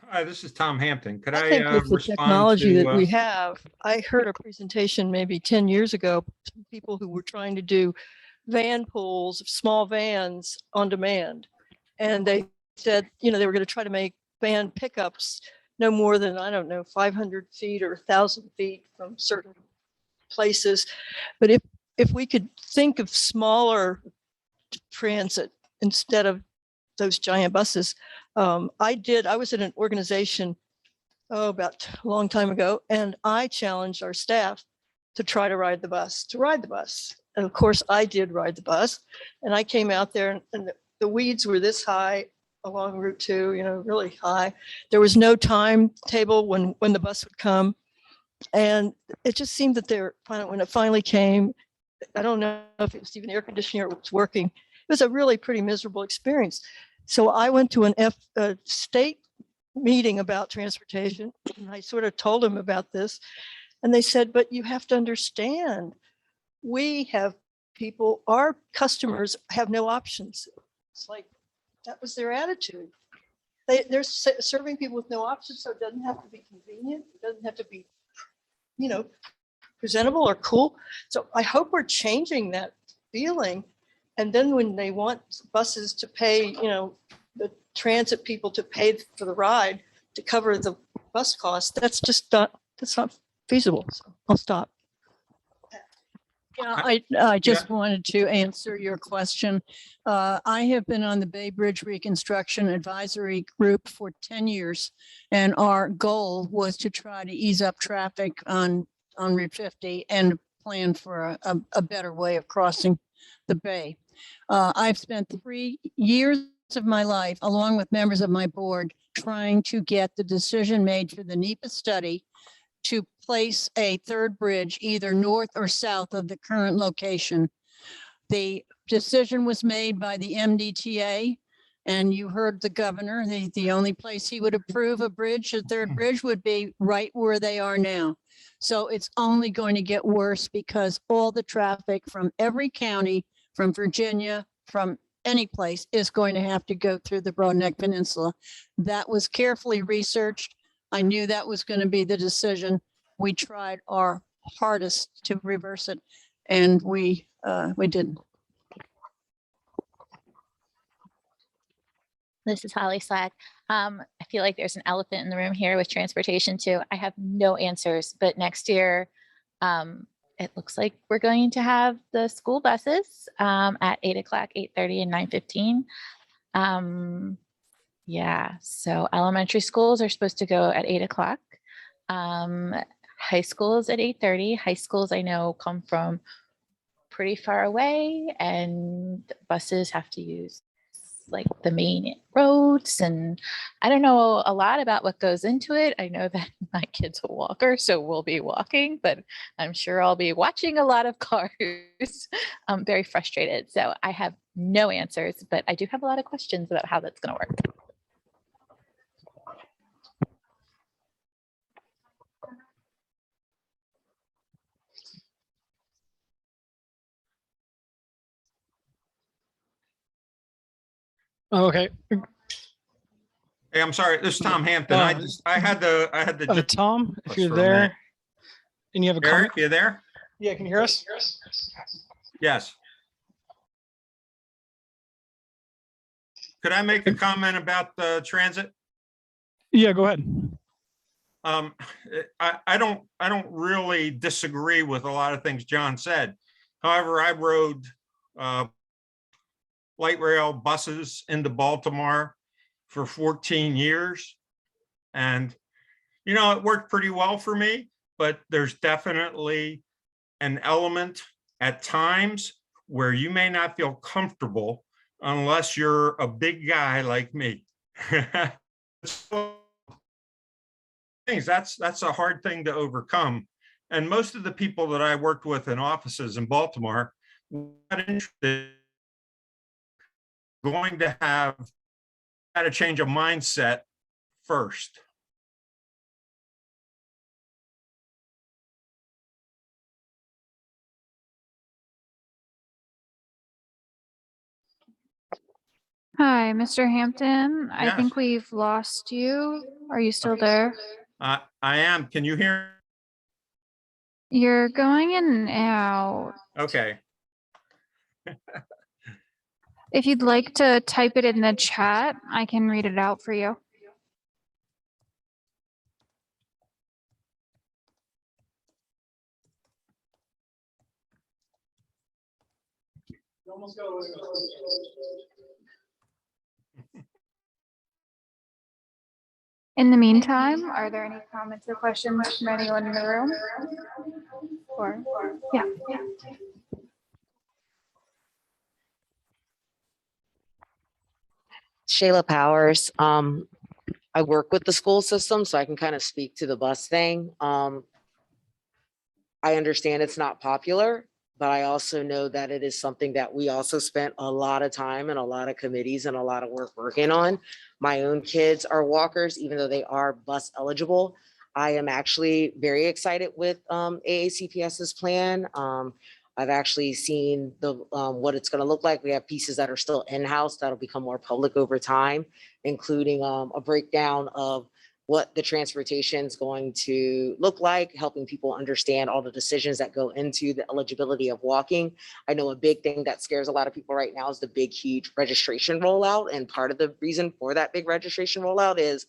Hi, this is Tom Hampton. Could I I think with the respond technology to? that we have, I heard a presentation maybe 10 years ago, people who were trying to do van pools, small vans on demand. And they said, you know, they were going to try to make van pickups no more than, I don't know, 500 feet or 1,000 feet from certain places. But if we could think of smaller transit instead of those giant buses. I was in an organization about a long time ago, and I challenged our staff to try to ride the bus. And of course, I did ride the bus, and I came out there, and the weeds were this high along Route 2, you know, really high. There was no timetable when the bus would come, and it just seemed that when it finally came, I don't know if it was even air conditioning or it was working. It was a really pretty miserable experience. So I went to a state meeting about transportation, and I sort of told them about this, and they said, but you have to understand, we have people, our customers have no options. It's like, that was their attitude. They're serving people with no options, so it doesn't have to be convenient. It doesn't have to be, you know, presentable or cool. So I hope we're changing that feeling. And then when they want buses to pay, you know, the transit people to pay for the ride to cover the bus cost, that's not feasible. So I'll stop. Yeah, I just wanted to answer your question. I have been on the Bay Bridge Reconstruction Advisory Group for 10 years, and our goal was to try to ease up traffic on Route 50 and plan for a better way of crossing the bay. I've spent 3 years of my life, along with members of my board, trying to get the decision made for the NEPA study to place a third bridge either north or south of the current location. The decision was made by the MDTA, and you heard the governor. The only place he would approve a third bridge would be right where they are now. So it's only going to get worse because all the traffic from every county, from Virginia, from any place, is going to have to go through the Broadneck Peninsula. That was carefully researched. I knew that was going to be the decision. We tried our hardest to reverse it, and we didn't. This is Holly Slack. I feel like there's an elephant in the room here with transportation too. I have no answers, but next year, it looks like we're going to have the school buses at 8 o'clock, 8:30 and 9:15. Yeah, so elementary schools are supposed to go at 8 o'clock. High schools at 8:30. High schools I know come from pretty far away, and buses have to use like the main roads, and I don't know a lot about what goes into it. I know that my kid's a walker, so we'll be walking, but I'm sure I'll be watching a lot of cars. I'm very frustrated. So I have no answers, but I do have a lot of questions about how that's going to work. Okay. Hey, I'm sorry. This is Tom Hampton. I had the. Tom, if just you're for a minute. there and you have a Eric, comment. you there? Yeah, can you hear us? Yes. Could I make a comment about the transit? Yeah, go ahead. I don't really disagree with a lot of things John said. However, I rode light rail buses into Baltimore for 14 years. And, you know, it worked pretty well for me, but there's definitely an element at times where you may not feel comfortable unless you're a big guy like me. That's a hard thing to overcome. And most of the people that I worked with in offices in Baltimore were not interested, going to have a change of mindset first. Hi, Mr. Hampton. I Yes. think we've lost you. Are you still there? I am. Can you hear? You're going in and out. Okay. If you'd like to type it in the chat, I can read it out for you. In the meantime, are there any comments or questions from anyone in the room? Or, yeah. Shayla Powers. I work with the school system, so I can kind of speak to the bus thing. I understand it's not popular, but I also know that it is something that we also spent a lot of time and a lot of committees and a lot of work working on. My own kids are walkers, even though they are bus eligible. I am actually very excited with AACPS's plan. I've actually seen the what it's going to look like. We have pieces that are still in-house that'll become more public over time, including a breakdown of what the transportation is going to look like, helping people understand all the decisions that go into the eligibility of walking. I know a big thing that scares a lot of people right now is the big, huge registration rollout. And part of the reason for that big registration rollout is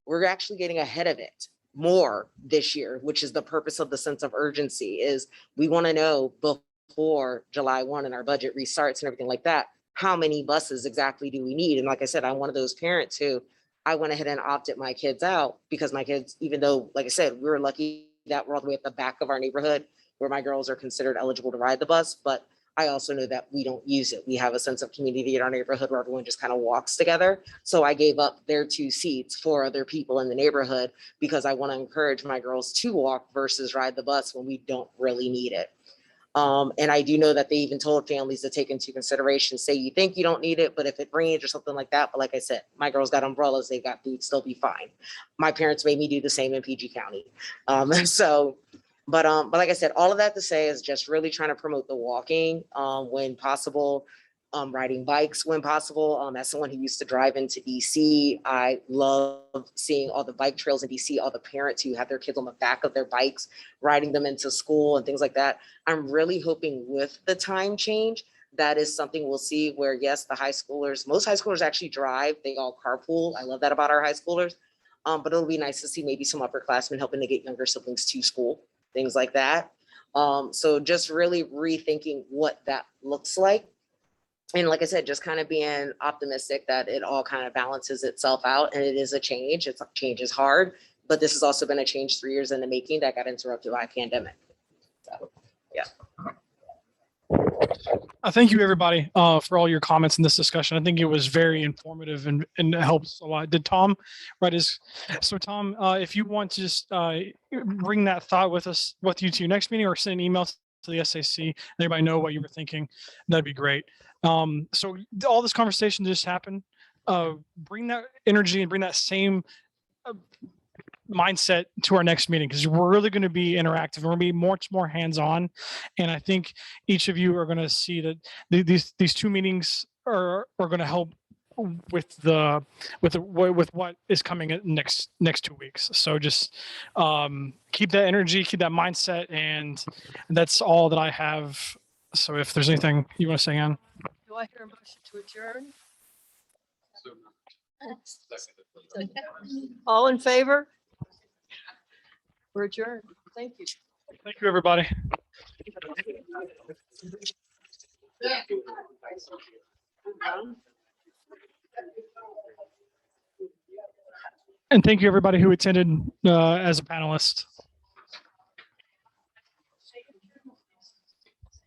we're actually getting ahead of it more this year, which is the purpose of the sense of urgency. Is we want to know before July 1 and our budget restarts and everything like that, how many buses exactly do we need? And like I said, I'm one of those parents who I went ahead and opted my kids out because my kids, even though, like I said, we were lucky that we're all the way at the back of our neighborhood where my girls are considered eligible to ride the bus, but I also know that we don't use it. We have a sense of community in our neighborhood where everyone just kind of walks together. So I gave up their 2 seats for other people in the neighborhood because I want to encourage my girls to walk versus ride the bus when we don't really need it. And I do know that they even told families to take into consideration, say you think you don't need it, but if it rains or something like that. But like I said, my girls got umbrellas, they've got boots, they'll be fine. My parents made me do the same in PG County. But like I said, all of that to say is just really trying to promote the walking when possible, riding bikes when possible. As someone who used to drive into DC, I love seeing all the bike trails in DC, all the parents who have their kids on the back of their bikes, riding them into school and things like that. I'm really hoping with the time change, that is something we'll see where, yes, the high schoolers, most high schoolers actually drive, they all carpool. I love that about our high schoolers. But it'll be nice to see maybe some upperclassmen helping to get younger siblings to school, things like that. So just really rethinking what that looks like. And like I said, just kind of being optimistic that it all kind of balances itself out. And it is a change. Change is hard, but this has also been a change 3 years in the making that got interrupted by a pandemic. So, yeah. Thank you, everybody, for all your comments in this discussion. I think it was very informative and it helps a lot. Did Tom write his? So Tom, if you want to just bring that thought with you to your next meeting or send an email to the SAC, and everybody know what you were thinking, that'd be great. So all this conversation just happened. Bring that energy and bring that same mindset to our next meeting, because we're really going to be interactive. We're going to be much more hands-on, and I think each of you are going to see that these 2 meetings are going to help with what is coming in next 2 weeks. So just keep that energy, keep that mindset, and that's all that I have. So if there's anything you want to say, Ann. Do I hear a motion to adjourn? All in favor? We're adjourned. Thank you. Thank you, everybody. And thank you, everybody who attended as a panelist.